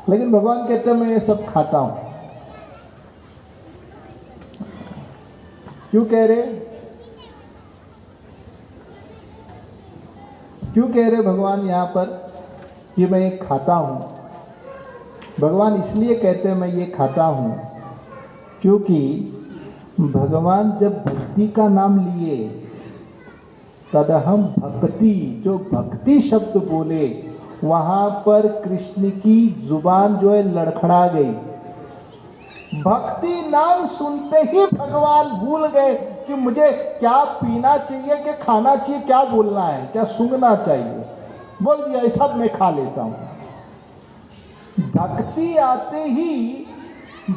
लेकिन भगवान कहते हैं मैं ये सब खाता हूं। क्यों कह रहे? क्यों कह रहे भगवान यहाँ पर कि मैं ये खाता हूं? भगवान इसलिए कहते हैं मैं ये खाता हूं क्योंकि भगवान जब भक्ति का नाम लिए तदहम भक्ति, जो भक्ति शब्द बोले वहां पर कृष्ण की जुबान जो है लड़खड़ा गई। भक्ति नाम सुनते ही भगवान भूल गए कि मुझे क्या पीना चाहिए, क्या खाना चाहिए, क्या बोलना है, क्या सूंघना चाहिए। बोल दिया सब मैं खा लेता हूं। भक्ति आते ही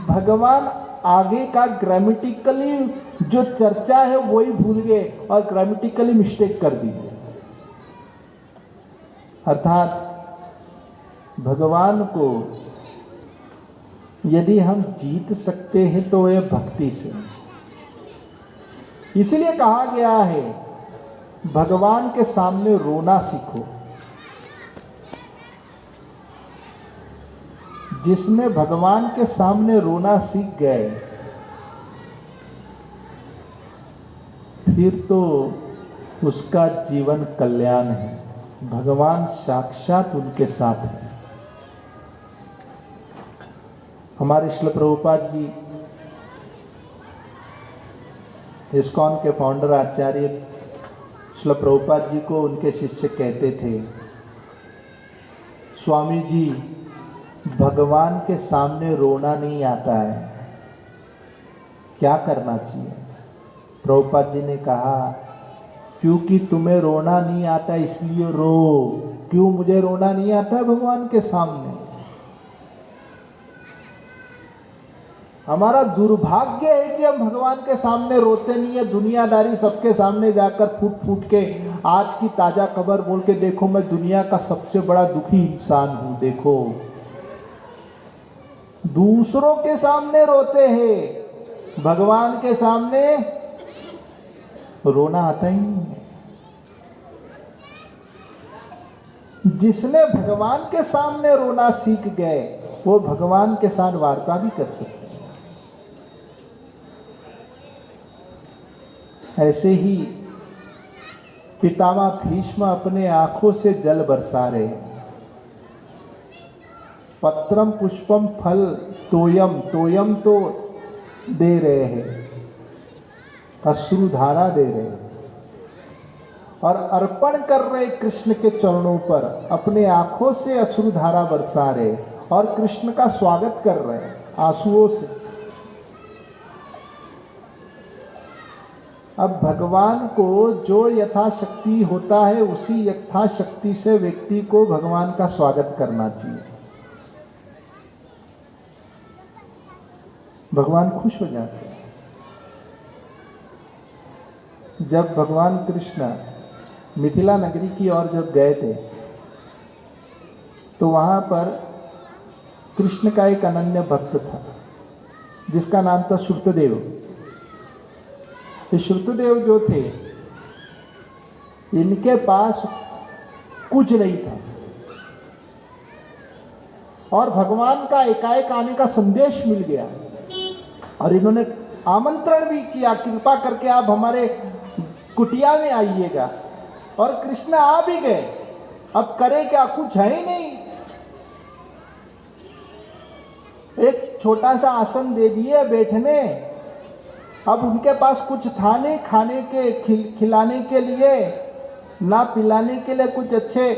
भगवान आगे का ग्रामेटिकली जो चर्चा है वही भूल गए और ग्रामेटिकली मिस्टेक कर दी। अर्थात भगवान को यदि हम जीत सकते हैं तो वह भक्ति से। इसलिए कहा गया है भगवान के सामने रोना सीखो। जिसमें भगवान के सामने रोना सीख गए फिर तो उसका जीवन कल्याण है। भगवान साक्षात उनके साथ है। हमारे श्रील प्रभुपाद जी, इस्कॉन के फाउंडर आचार्य श्रील प्रभुपाद जी को उनके शिष्य कहते थे, स्वामी जी भगवान के सामने रोना नहीं आता है, क्या करना चाहिए? प्रभुपाद जी ने कहा क्योंकि तुम्हें रोना नहीं आता इसलिए रो। क्यों मुझे रोना नहीं आता है भगवान के सामने? हमारा दुर्भाग्य है कि हम भगवान के सामने रोते नहीं है। दुनियादारी सबके सामने जाकर फूट फूट के आज की ताजा खबर बोल के देखो मैं दुनिया का सबसे बड़ा दुखी इंसान हूं। देखो दूसरों के सामने रोते हैं, भगवान के सामने रोना आता ही नहीं। जिसने भगवान के सामने रोना सीख गए वो भगवान के साथ वार्ता भी कर सकते हैं। ऐसे ही पितामह भीष्म अपने आंखों से जल बरसा रहे हैं। पत्रम पुष्पम फल तोयम, तोयम तो दे रहे हैं, अश्रुधारा दे रहे हैं और अर्पण कर रहे कृष्ण के चरणों पर। अपने आंखों से अश्रुधारा बरसा रहे और कृष्ण का स्वागत कर रहे हैं आंसुओं से। अब भगवान को जो यथाशक्ति होता है उसी यथाशक्ति से व्यक्ति को भगवान का स्वागत करना चाहिए। भगवान खुश हो जाते हैं। जब भगवान कृष्ण मिथिला नगरी की ओर जब गए थे तो वहाँ पर कृष्ण का एक अनन्य भक्त था जिसका नाम था श्रुतदेव। तो श्रुतदेव जो थे, इनके पास कुछ नहीं था और भगवान का एकाएक आने का संदेश मिल गया और इन्होंने आमंत्रण भी किया, कृपा करके आप हमारे कुटिया में आइएगा। और कृष्ण आ भी गए। अब करे क्या, कुछ है ही नहीं। एक छोटा सा आसन दे दिए बैठने। अब उनके पास कुछ था नहीं खाने के, खिलाने के लिए, ना पिलाने के लिए कुछ अच्छे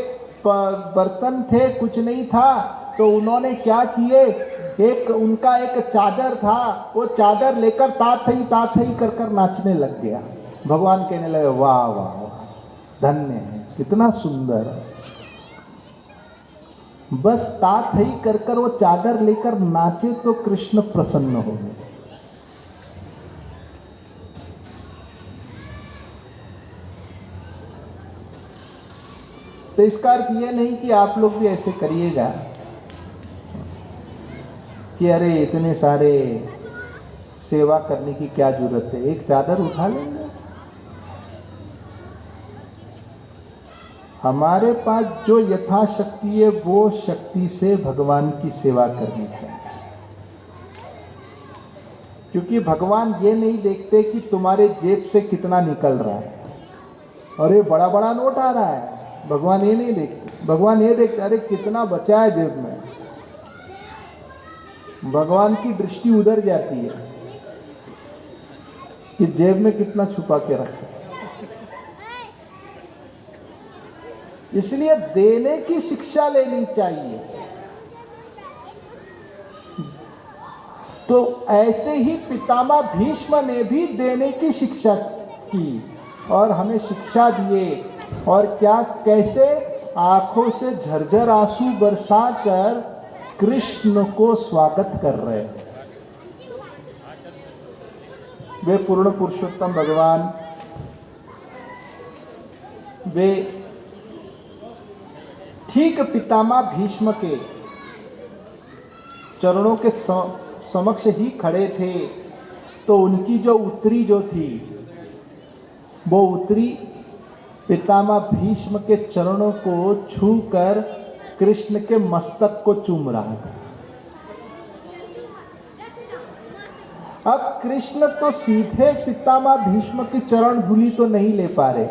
बर्तन थे, कुछ नहीं था। तो उन्होंने क्या किए, उनका एक चादर था, वो चादर लेकर तात ही कर नाचने लग गया। भगवान कहने लगे वाह वाह वाह, धन्य है, कितना सुंदर। बस तात ही कर वो चादर लेकर नाचे तो कृष्ण प्रसन्न हो गए। तो इसका अर्थ ये नहीं कि आप लोग भी ऐसे करिएगा कि अरे इतने सारे सेवा करने की क्या जरूरत है, एक चादर उठा लेंगे। हमारे पास जो यथाशक्ति है वो शक्ति से भगवान की सेवा करनी चाहिए, क्योंकि भगवान ये नहीं देखते कि तुम्हारे जेब से कितना निकल रहा है और ये बड़ा बड़ा नोट आ रहा है। भगवान ये नहीं देखते। भगवान ये देखते अरे कितना बचा है जेब में। भगवान की दृष्टि उधर जाती है कि जेब में कितना छुपा के रखा। इसलिए देने की शिक्षा लेनी चाहिए। तो ऐसे ही पितामह भीष्म ने भी देने की शिक्षा की और हमें शिक्षा दिए। और क्या, कैसे, आंखों से झरझर आंसू बरसाकर कृष्ण को स्वागत कर रहे हैं। वे पूर्ण पुरुषोत्तम भगवान, वे ठीक पितामह भीष्म के चरणों के समक्ष ही खड़े थे। तो उनकी जो उत्तरी जो थी, वो उत्तरी पितामह भीष्म के चरणों को छूकर कृष्ण के मस्तक को चूम रहा था। अब कृष्ण तो सीधे पितामह भीष्म की चरण धूलि तो नहीं ले पा रहे,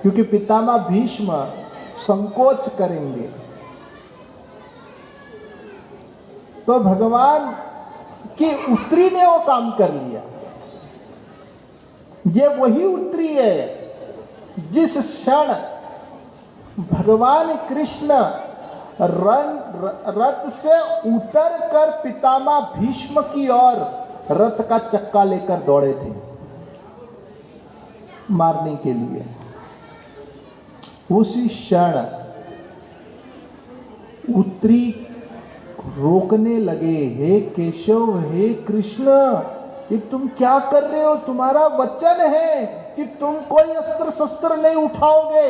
क्योंकि पितामह भीष्म संकोच करेंगे। तो भगवान की उत्तरी ने वो काम कर लिया। ये वही उत्तरी है जिस क्षण भगवान कृष्ण रथ से उतर कर पितामह भीष्म की ओर रथ का चक्का लेकर दौड़े थे मारने के लिए, उसी क्षण उत्तरी रोकने लगे, हे केशव, हे कृष्ण, ये तुम क्या कर रहे हो? तुम्हारा वचन है कि तुम कोई अस्त्र शस्त्र नहीं उठाओगे,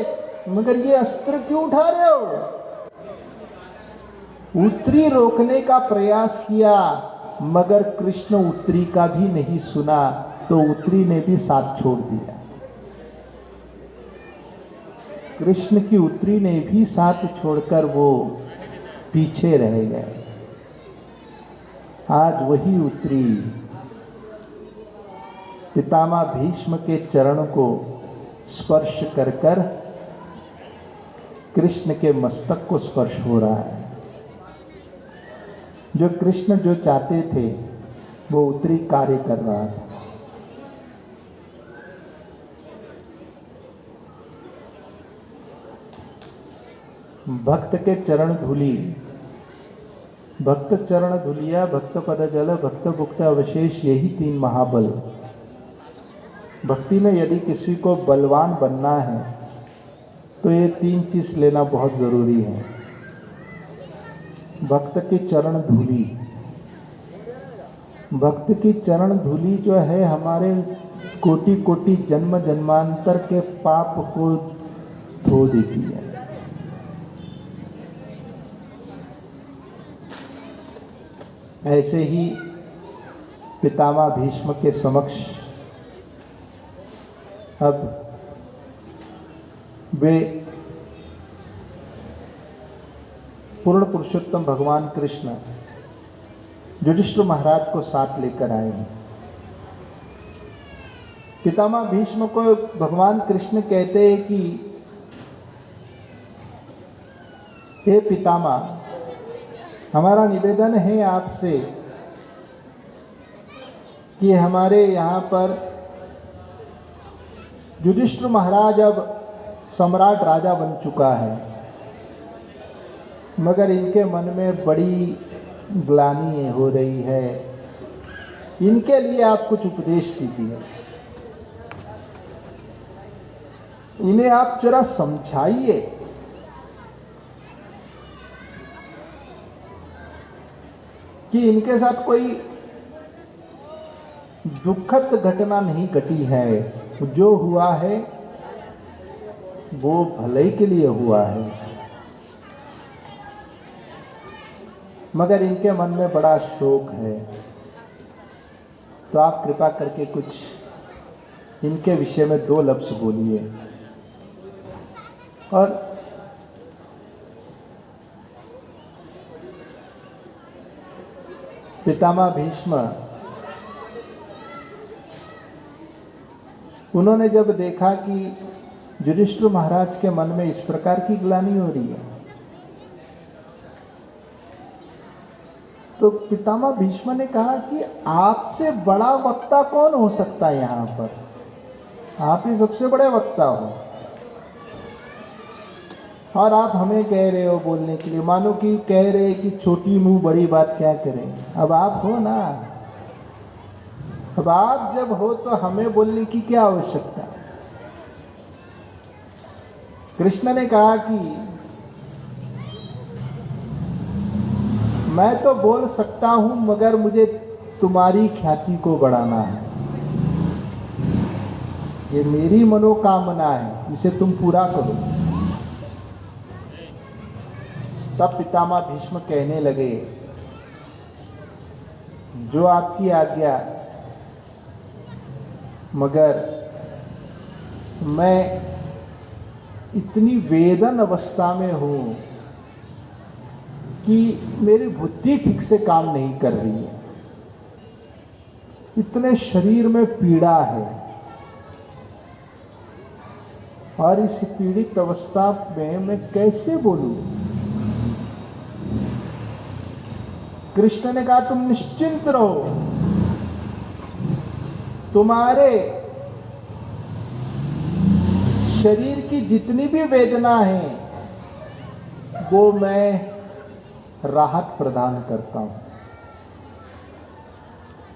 मगर ये अस्त्र क्यों उठा रहे हो? उत्तरी रोकने का प्रयास किया, मगर कृष्ण उत्तरी का भी नहीं सुना। तो उत्तरी ने भी साथ छोड़ दिया। कृष्ण की उत्तरी ने भी साथ छोड़कर वो पीछे रह गए। आज वही उत्तरी पितामह भीष्म के चरण को स्पर्श कर कर कृष्ण के मस्तक को स्पर्श हो रहा है। जो कृष्ण जो चाहते थे वो उत्तरी कार्य कर रहा था। भक्त के चरण धूली, भक्त चरण धुलिया, भक्त पद जल, भक्त भुक्त अवशेष, यही 3 महाबल। भक्ति में यदि किसी को बलवान बनना है तो ये 3 चीज लेना बहुत जरूरी है। भक्त की चरण धूली, भक्त की चरण धूली जो है हमारे कोटि कोटि जन्म जन्मांतर के पाप को धो देती है। ऐसे ही पितामह भीष्म के समक्ष अब वे पूर्ण पुरुषोत्तम भगवान कृष्ण युधिष्ठिर महाराज को साथ लेकर आए हैं। पितामह भीष्म को भगवान कृष्ण कहते हैं कि हे पितामह, हमारा निवेदन है आपसे कि हमारे यहाँ पर युधिष्ठिर महाराज अब सम्राट राजा बन चुका है, मगर इनके मन में बड़ी ग्लानि हो रही है। इनके लिए आप कुछ उपदेश कीजिए, इन्हें आप जरा समझाइए कि इनके साथ कोई दुखद घटना नहीं घटी है, जो हुआ है वो भलाई के लिए हुआ है, मगर इनके मन में बड़ा शोक है। तो आप कृपा करके कुछ इनके विषय में 2 लफ्ज़ बोलिए। और पितामह भीष्म उन्होंने जब देखा कि युधिष्ठिर महाराज के मन में इस प्रकार की ग्लानि हो रही है, तो पितामह भीष्म ने कहा कि आपसे बड़ा वक्ता कौन हो सकता है यहाँ पर, आप ही सबसे बड़े वक्ता हो और आप हमें कह रहे हो बोलने के लिए, मानो कि कह रहे कि छोटी मुंह बड़ी बात क्या करें। अब आप हो ना, अब आप जब हो तो हमें बोलने की क्या आवश्यकता है। कृष्ण ने कहा कि मैं तो बोल सकता हूं, मगर मुझे तुम्हारी ख्याति को बढ़ाना है, ये मेरी मनोकामना है, इसे तुम पूरा करो। तब पितामह भीष्म कहने लगे, जो आपकी आज्ञा, मगर मैं इतनी वेदन अवस्था में हूँ कि मेरी बुद्धि ठीक से काम नहीं कर रही है, इतने शरीर में पीड़ा है, और इस पीड़ित अवस्था में मैं कैसे बोलूं। कृष्ण ने कहा, तुम निश्चिंत रहो, तुम्हारे शरीर की जितनी भी वेदना है वो मैं राहत प्रदान करता हूं।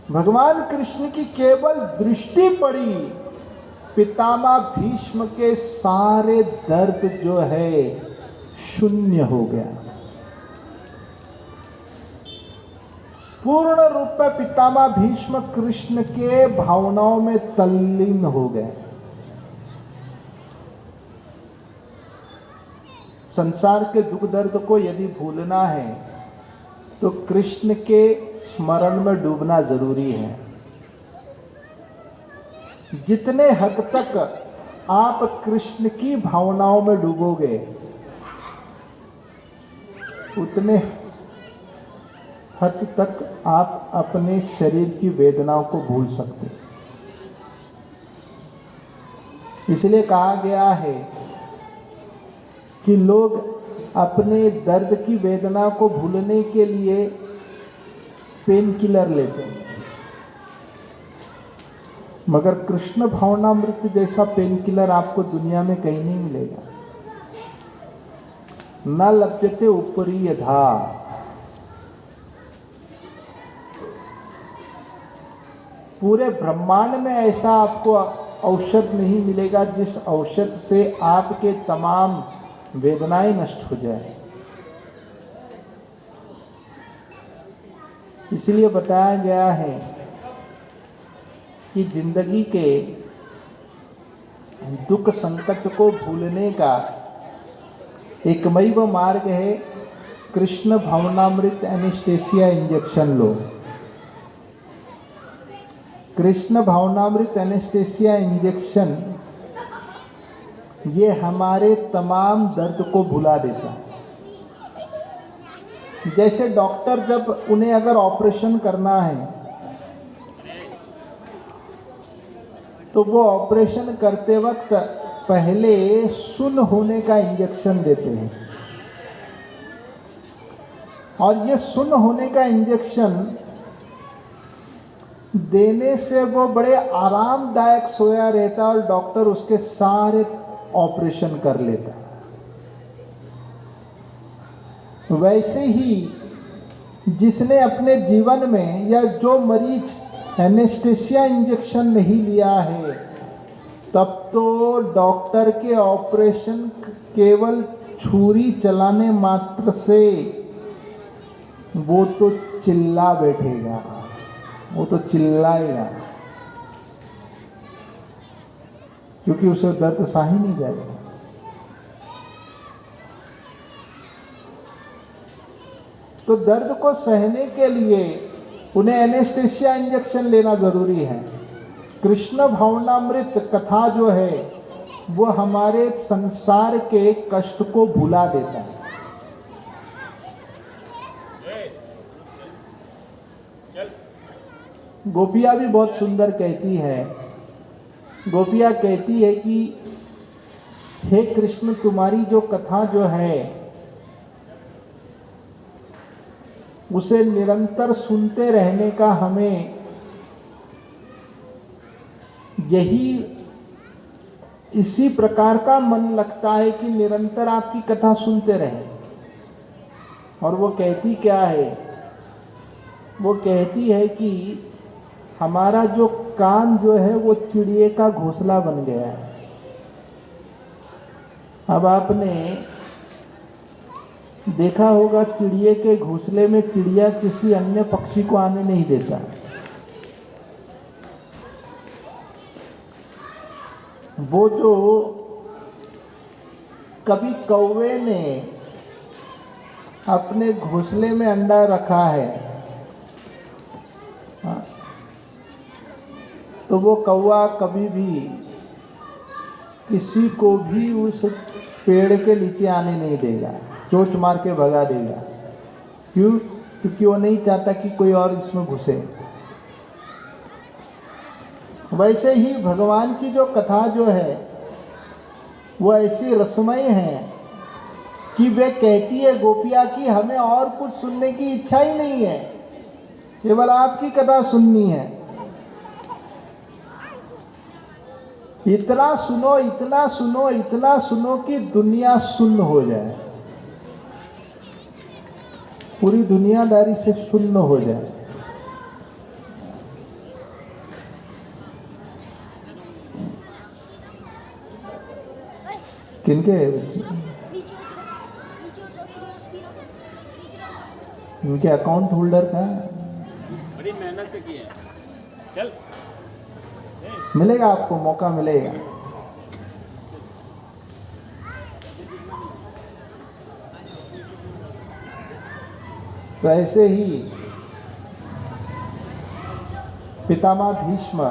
भगवान कृष्ण की केवल दृष्टि पड़ी, पितामह भीष्म के सारे दर्द जो है शून्य हो गया। पूर्ण रूप में पितामह भीष्म कृष्ण के भावनाओं में तल्लीन हो गए। संसार के दुख दर्द को यदि भूलना है तो कृष्ण के स्मरण में डूबना जरूरी है। जितने हद तक आप कृष्ण की भावनाओं में डूबोगे, उतने हद तक आप अपने शरीर की वेदनाओं को भूल सकते। इसलिए कहा गया है कि लोग अपने दर्द की वेदना को भूलने के लिए पेन किलर लेते हैं, मगर कृष्ण भावनामृत जैसा पेन किलर आपको दुनिया में कहीं नहीं मिलेगा। न लभ्यते उपरि यथा, पूरे ब्रह्मांड में ऐसा आपको औषध नहीं मिलेगा जिस औषध से आपके तमाम वेदनाएं नष्ट हो जाए। इसलिए बताया गया है कि जिंदगी के दुख संकट को भूलने का एकमेव मार्ग है कृष्ण भावनामृत एनेस्थेसिया इंजेक्शन लो। कृष्ण भावनामृत एनेस्थेसिया इंजेक्शन ये हमारे तमाम दर्द को भुला देता है। जैसे डॉक्टर जब उन्हें अगर ऑपरेशन करना है तो वो ऑपरेशन करते वक्त पहले सुन्न होने का इंजेक्शन देते हैं, और ये सुन्न होने का इंजेक्शन देने से वो बड़े आरामदायक सोया रहता और डॉक्टर उसके सारे ऑपरेशन कर लेता। वैसे ही जिसने अपने जीवन में या जो मरीज एनेस्थेसिया इंजेक्शन नहीं लिया है, तब तो डॉक्टर के ऑपरेशन केवल छुरी चलाने मात्र से वो तो चिल्ला बैठेगा, वो तो चिल्लाएगा, क्योंकि उसे दर्द सह ही नहीं जाएगा। तो दर्द को सहने के लिए उन्हें एनेस्थेसिया इंजेक्शन लेना जरूरी है। कृष्ण भावनामृत कथा जो है वो हमारे संसार के कष्ट को भुला देता है। गोपिया भी बहुत सुंदर कहती है, गोपिया कहती है कि हे कृष्ण, तुम्हारी जो कथा जो है उसे निरंतर सुनते रहने का हमें इसी प्रकार का मन लगता है कि निरंतर आपकी कथा सुनते रहें। और वो कहती क्या है? वो कहती है कि हमारा जो कान जो है वो चिड़िए का घोंसला बन गया है। अब आपने देखा होगा चिड़िए के घोंसले में चिड़िया किसी अन्य पक्षी को आने नहीं देता। वो जो कभी कौवे ने अपने घोंसले में अंडा रखा है, तो वो कौवा कभी भी किसी को भी उस पेड़ के नीचे आने नहीं देगा, चोंच मार के भगा देगा। क्यों? क्योंकि वो नहीं चाहता कि कोई और इसमें घुसे। वैसे ही भगवान की जो कथा जो है वो ऐसी रसमय है कि वे कहती है गोपिया कि हमें और कुछ सुनने की इच्छा ही नहीं है, केवल आपकी कथा सुननी है। इतना सुनो, इतना सुनो, इतना सुनो कि दुनिया सुन्न हो जाए, पूरी दुनियादारी से सुन्न हो जाए। किनके इनके अकाउंट होल्डर का बड़ी मेहनत से किए। चल मिलेगा, आपको मौका मिलेगा। तो ऐसे ही पितामह भीष्म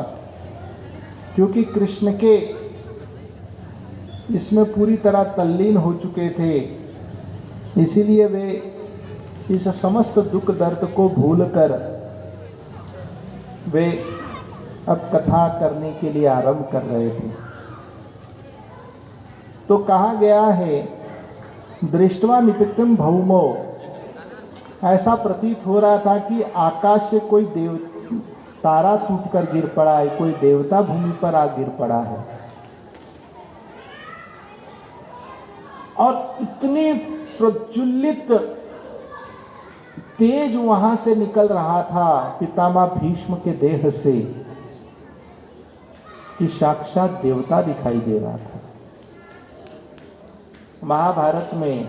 क्योंकि कृष्ण के इसमें पूरी तरह तल्लीन हो चुके थे, इसीलिए वे इस समस्त दुख दर्द को भूलकर वे अब कथा करने के लिए आरंभ कर रहे थे। तो कहा गया है दृष्ट्वा निपतितम भौमो, ऐसा प्रतीत हो रहा था कि आकाश से कोई तारा टूटकर गिर पड़ा है, कोई देवता भूमि पर आ गिर पड़ा है। और इतनी प्रज्वलित तेज वहां से निकल रहा था पितामह भीष्म के देह से कि साक्षात देवता दिखाई दे रहा था। महाभारत में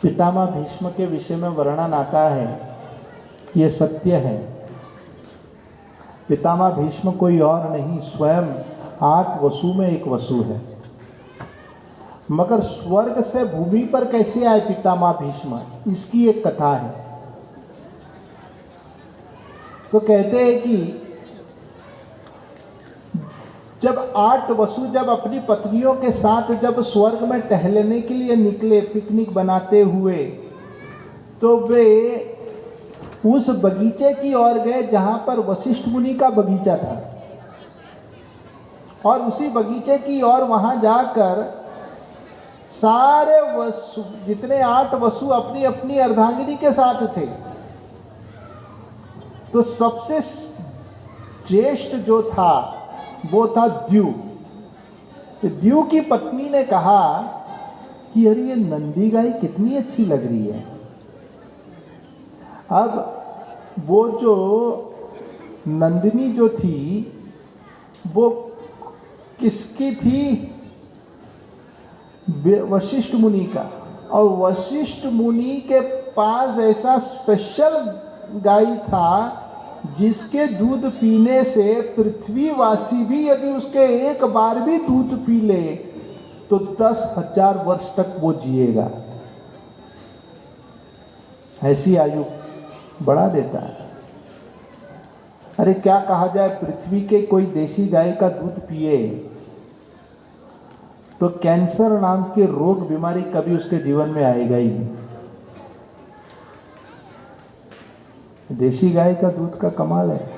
पितामह भीष्म के विषय में वर्णन आता है, ये सत्य है। पितामह भीष्म कोई और नहीं, स्वयं 8 वसु में एक वसु है। मगर स्वर्ग से भूमि पर कैसे आए पितामह भीष्म, इसकी एक कथा है। तो कहते हैं कि जब 8 वसु जब अपनी पत्नियों के साथ जब स्वर्ग में टहलने के लिए निकले पिकनिक बनाते हुए, तो वे उस बगीचे की ओर गए जहां पर वशिष्ठ मुनि का बगीचा था। और उसी बगीचे की ओर वहां जाकर सारे वसु, जितने 8 वसु अपनी अपनी अर्धांगिनी के साथ थे, तो सबसे ज्येष्ठ जो था वो था द्यू। द्यू की पत्नी ने कहा कि अरे ये नंदी गाय कितनी अच्छी लग रही है। अब वो जो नंदिनी जो थी वो किसकी थी? वशिष्ठ मुनि का। और वशिष्ठ मुनि के पास ऐसा स्पेशल गाय था जिसके दूध पीने से पृथ्वीवासी भी यदि उसके एक बार भी दूध पी ले तो 10,000 वर्ष तक वो जिएगा। ऐसी आयु बढ़ा देता है। अरे क्या कहा जाए, पृथ्वी के कोई देशी गाय का दूध पिए तो कैंसर नाम के रोग बीमारी कभी उसके जीवन में आएगा ही नहीं। देशी गाय का दूध का कमाल है।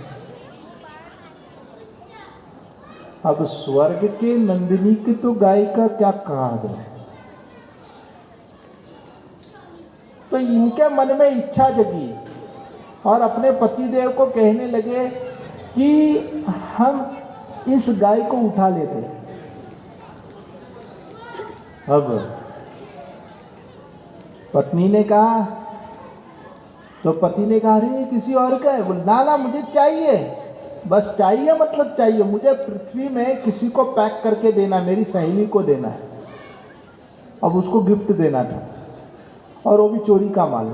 अब स्वर्ग के नंदिनी की तो गाय का क्या कहा जाए। तो इनके मन में इच्छा जगी और अपने पतिदेव को कहने लगे कि हम इस गाय को उठा लेते। अब पत्नी ने कहा, तो पति ने कहा अरे किसी और का है। बोल ना ना मुझे चाहिए, बस चाहिए मतलब चाहिए, मुझे पृथ्वी में किसी को पैक करके देना, मेरी सहेली को देना है। अब उसको गिफ्ट देना था और वो भी चोरी का माल।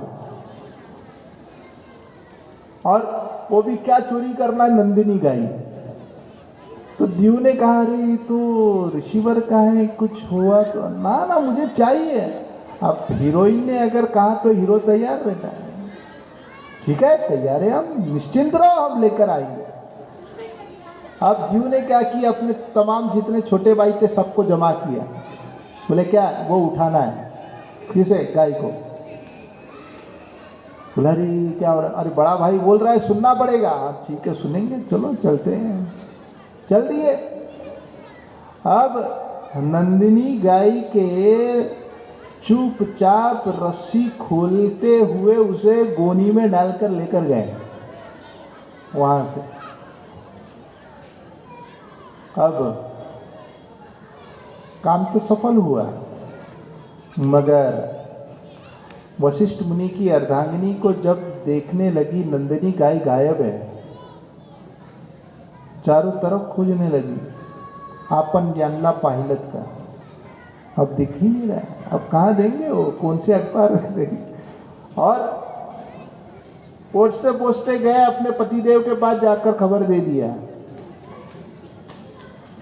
और वो भी क्या चोरी करना, नंदिनी गाय। तो द्यू ने कहा अरे तो ऋषिवर का है, कुछ हुआ तो ना ना मुझे चाहिए। अब हीरोइन ने अगर कहा तो हीरो तैयार रहता है। ठीक है तैयार है, हम निश्चिंत रहो, हम लेकर आएंगे। अब द्यू ने क्या किया, अपने तमाम जितने छोटे भाई थे सबको जमा किया। बोले क्या वो उठाना है, किसे, गाय को। बोला अरे क्या हो रहा है, अरे बड़ा भाई बोल रहा है सुनना पड़ेगा। ठीक है सुनेंगे, चलो चलते हैं। चल दिए। अब नंदिनी गाय के चुपचाप रस्सी खोलते हुए उसे गोनी में डालकर लेकर गए वहां से। अब काम तो सफल हुआ, मगर वशिष्ठ मुनि की अर्धांगिनी को जब देखने लगी नंदिनी गाय गायब है, चारों तरफ खोजने लगी। आपन जानला पाहिलत का, अब दिख ही नहीं रहा है। अब कहाँ देंगे वो, कौन से अखबार रख देंगे। और पोछते पोछते गए अपने पतिदेव के पास, जाकर खबर दे दिया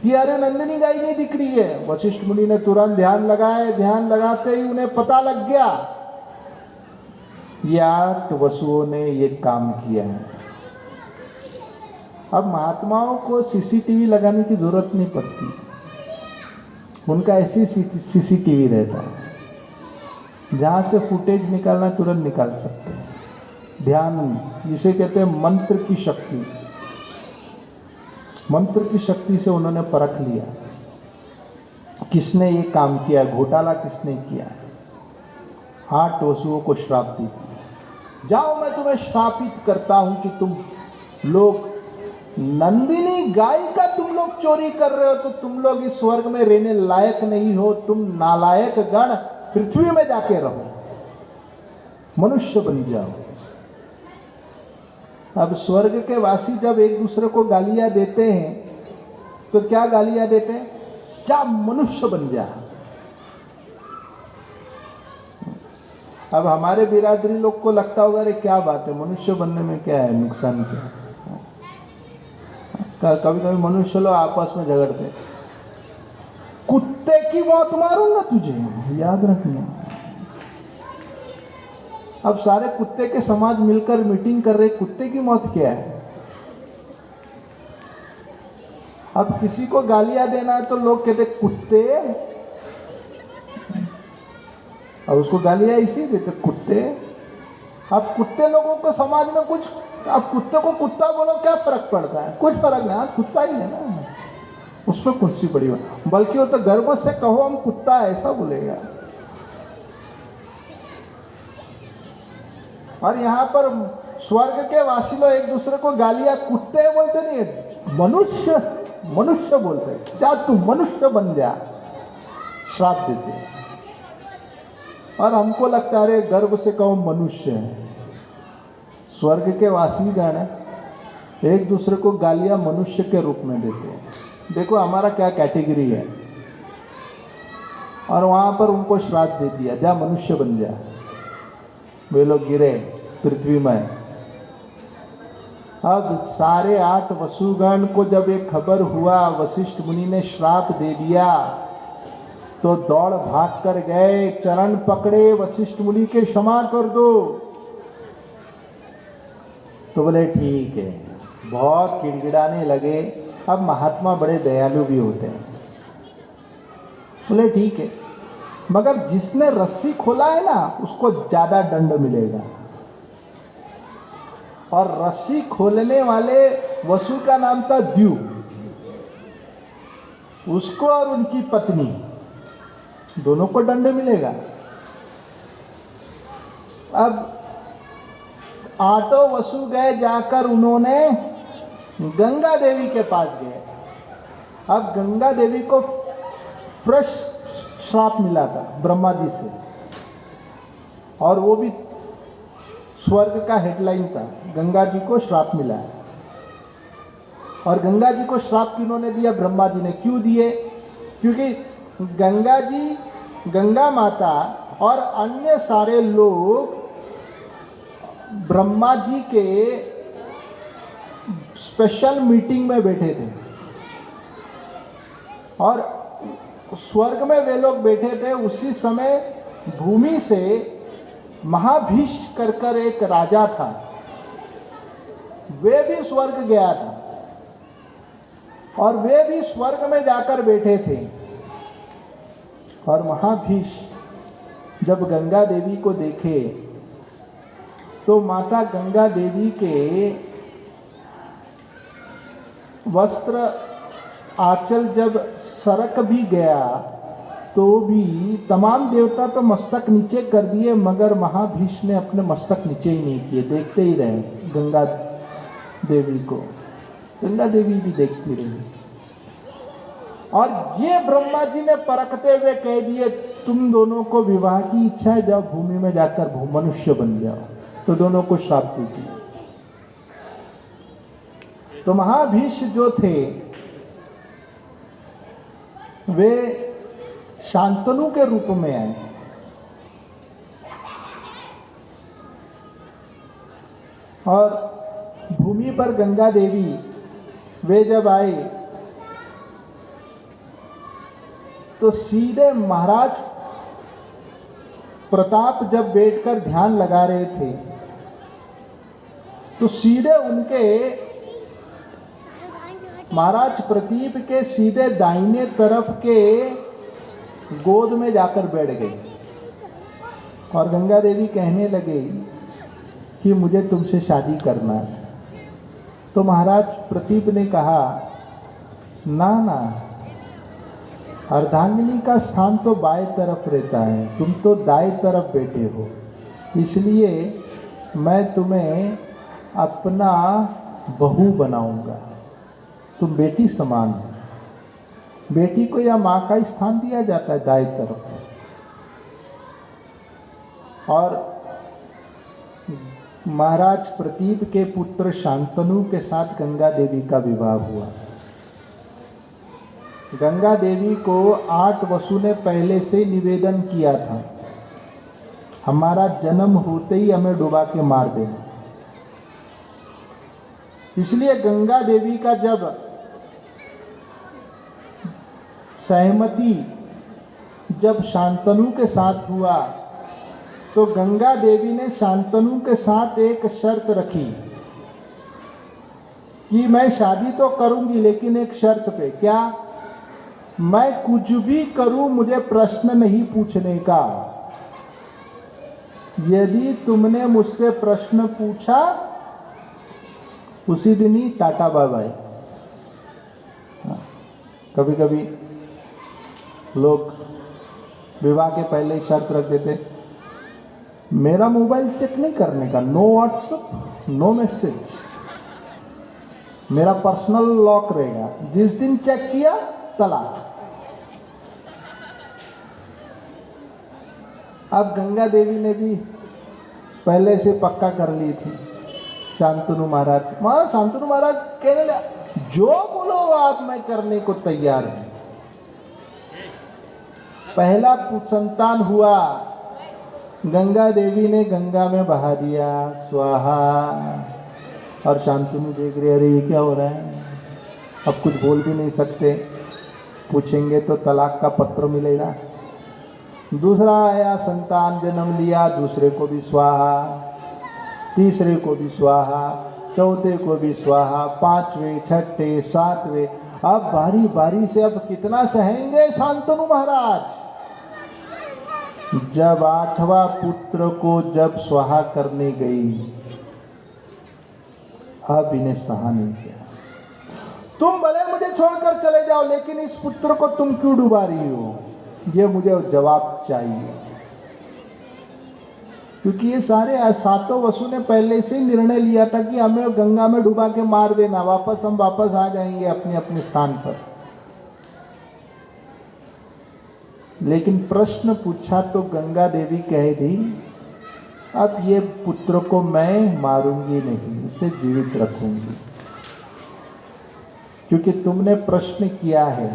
कि अरे नंदिनी गाय नहीं दिख रही है। वशिष्ठ मुनि ने तुरंत ध्यान लगाए, ध्यान लगाते ही उन्हें पता लग गया या वसुओं ने ये काम किया है। अब महात्माओं को सीसीटीवी लगाने की जरूरत नहीं पड़ती, उनका ऐसी सीसीटीवी रहता है, जहाँ से फुटेज निकालना तुरंत निकाल सकते हैं। ध्यान, जिसे कहते हैं मंत्र की शक्ति। मंत्र की शक्ति से उन्होंने परख लिया किसने ये काम किया, घोटाला किसने किया। 8 वसुओं को श्राप दी, जाओ मैं तुम्हें श्रापित करता हूं कि तुम लोग नंदिनी गाय का तुम लोग चोरी कर रहे हो, तो तुम लोग इस स्वर्ग में रहने लायक नहीं हो। तुम नालायक गण पृथ्वी में जाके रहो, मनुष्य बन जाओ। अब स्वर्ग के वासी जब एक दूसरे को गालियां देते हैं तो क्या गालियां देते हैं, जा मनुष्य बन जा। अब हमारे बिरादरी लोग को लगता होगा अरे क्या बात है, मनुष्य बनने में क्या है, नुकसान क्या है। कभी कभी मनुष्य लोग आपस में झगड़ते हैं, कुत्ते की मौत मारूंगा तुझे, याद रखना। अब सारे कुत्ते के समाज मिलकर मीटिंग कर रहे, कुत्ते की मौत क्या है? अब किसी को गालियां देना है तो लोग कहते कुत्ते, और उसको गालियां इसी देते कुत्ते। अब कुत्ते लोगों को समाज में कुछ, अब कुत्ते को कुत्ता बोलो क्या फर्क पड़ता है? कुछ फर्क नहीं, कुत्ता ही है ना, उसमें कुछ सी बड़ी बात। बल्कि वो तो गर्व से कहो हम कुत्ता है, ऐसा बोलेगा। और यहाँ पर स्वर्ग के वासी लोग एक दूसरे को गालियां कुत्ते बोलते नहीं, मनुष्य मनुष्य बोलते, जा तू मनुष्य बन जा, श्राप देते। और हमको लगता है गर्व से कहो मनुष्य है। स्वर्ग के वासी गण एक दूसरे को गालियां मनुष्य के रूप में देते हैं। देखो हमारा क्या कैटेगरी है, और वहां पर उनको श्राप दे दिया, जा मनुष्य बन जा। वे लोग गिरे पृथ्वी में। अब सारे 8 वसुगण को जब एक खबर हुआ वशिष्ठ मुनि ने श्राप दे दिया, तो दौड़ भाग कर गए, चरण पकड़े, वशिष्ठ मुनि के क्षमा कर दो। तो बोले ठीक है, बहुत गिड़गिड़ाने लगे। अब महात्मा बड़े दयालु भी होते हैं, बोले ठीक है, मगर जिसने रस्सी खोला है ना उसको ज्यादा दंड मिलेगा। और रस्सी खोलने वाले वसु का नाम था द्यू, उसको और उनकी पत्नी दोनों को दंड मिलेगा। अब 8 वसु गए, जाकर उन्होंने गंगा देवी के पास गए। अब गंगा देवी को फ्रेश श्राप मिला था ब्रह्मा जी से, और वो भी स्वर्ग का हेडलाइन था, गंगा जी को श्राप मिला है। और गंगा जी को श्राप किन्होंने दिया? ब्रह्मा जी ने। क्यों दिए? क्योंकि गंगा जी, गंगा माता और अन्य सारे लोग ब्रह्मा जी के स्पेशल मीटिंग में बैठे थे, और स्वर्ग में वे लोग बैठे थे। उसी समय भूमि से महाभीष कर एक राजा था, वे भी स्वर्ग गया था, और वे भी स्वर्ग में जाकर बैठे थे। और महाभीष जब गंगा देवी को देखे तो माता गंगा देवी के वस्त्र आंचल जब सरक भी गया तो भी तमाम देवता तो मस्तक नीचे कर दिए, मगर महाभीष ने अपने मस्तक नीचे ही नहीं किए, देखते ही रहे गंगा देवी को। गंगा देवी भी देखती रही। और ये ब्रह्मा जी ने परखते हुए कह दिए, तुम दोनों को विवाह की इच्छा है, जब भूमि में जाकर मनुष्य बन जाओ। तो दोनों को श्राप दे दिया। तो महाभीष जो थे वे शांतनु के रूप में आए, और भूमि पर गंगा देवी वे जब आए तो सीधे महाराज प्रताप जब बैठकर ध्यान लगा रहे थे तो सीधे उनके महाराज प्रतीप के सीधे दाहिने तरफ के गोद में जाकर बैठ गए, और गंगा देवी कहने लगे कि मुझे तुमसे शादी करना है। तो महाराज प्रतीप ने कहा, ना ना, अर्धांगिनी का स्थान तो बाएं तरफ रहता है, तुम तो दाएं तरफ बैठे हो, इसलिए मैं तुम्हें अपना बहू बनाऊंगा। तुम बेटी समान हो। बेटी को या माँ का स्थान दिया जाता है दाएं तरफ। और महाराज प्रतीप के पुत्र शांतनु के साथ गंगा देवी का विवाह हुआ। गंगा देवी को 8 वसु ने पहले से निवेदन किया था, हमारा जन्म होते ही हमें डुबा के मार देना। इसलिए गंगा देवी का जब सहमति जब शांतनु के साथ हुआ तो गंगा देवी ने शांतनु के साथ एक शर्त रखी कि मैं शादी तो करूंगी लेकिन एक शर्त पे। क्या? मैं कुछ भी करूं मुझे प्रश्न नहीं पूछने का। यदि तुमने मुझसे प्रश्न पूछा उसी दिन ही टाटा बाय बाय। कभी कभी लोग विवाह के पहले ही शर्त रख देते, मेरा मोबाइल चेक नहीं करने का, नो व्हाट्सएप, नो मैसेज, मेरा पर्सनल लॉक रहेगा, जिस दिन चेक किया तलाक। अब गंगा देवी ने भी पहले से पक्का कर ली थी। शांतनु महाराज, शांतनु महाराज कहने लगा जो बोलो आप मैं करने को तैयार हूं। पहला संतान हुआ, गंगा देवी ने गंगा में बहा दिया, स्वाहा। और शांतनु देख रहे, अरे ये क्या हो रहा है, अब कुछ बोल भी नहीं सकते, पूछेंगे तो तलाक का पत्र मिलेगा। दूसरा आया, संतान जन्म लिया, दूसरे को भी स्वाहा, तीसरे को भी स्वाहा, चौथे को भी स्वाहा, पांचवें, छठे, सातवें। अब बारी बारी से अब कितना सहेंगे शांतनु महाराज। जब आठवां पुत्र को जब स्वाहा करने गई, अब इन्हें सहा नहीं किया। तुम भले मुझे छोड़कर चले जाओ लेकिन इस पुत्र को तुम क्यों डुबा रही हो, ये मुझे जवाब चाहिए। क्योंकि ये सारे सातों वसु ने पहले से ही निर्णय लिया था कि हमें गंगा में डुबा के मार देना, हम वापस आ जाएंगे अपने अपने स्थान पर। लेकिन प्रश्न पूछा तो गंगा देवी कह दी, अब ये पुत्र को मैं मारूंगी नहीं, इसे जीवित रखूंगी। क्योंकि तुमने प्रश्न किया है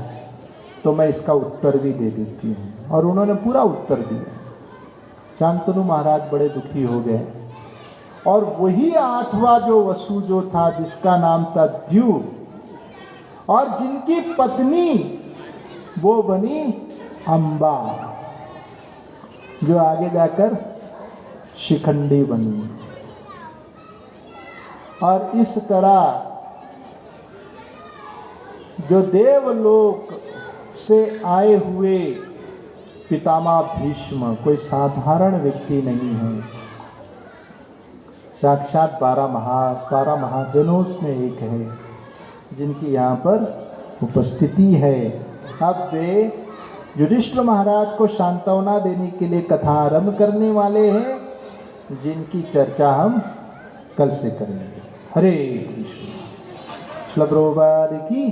तो मैं इसका उत्तर भी दे देती हूँ। और उन्होंने पूरा उत्तर दिया। शांतनु महाराज बड़े दुखी हो गए। और वही आठवां जो वसु जो था, जिसका नाम था द्यू, और जिनकी पत्नी वो बनी अंबा, जो आगे जाकर शिखंडी बनी। और इस तरह जो देवलोक से आए हुए पितामह भीष्म कोई साधारण व्यक्ति नहीं है, साक्षात 12 महाजनों में एक है, जिनकी यहाँ पर उपस्थिति है। अब वे युधिष्ठिर महाराज को सांत्वना देने के लिए कथा आरंभ करने वाले हैं, जिनकी चर्चा हम कल से करेंगे। हरे कृष्ण। श्री प्रभुपाद की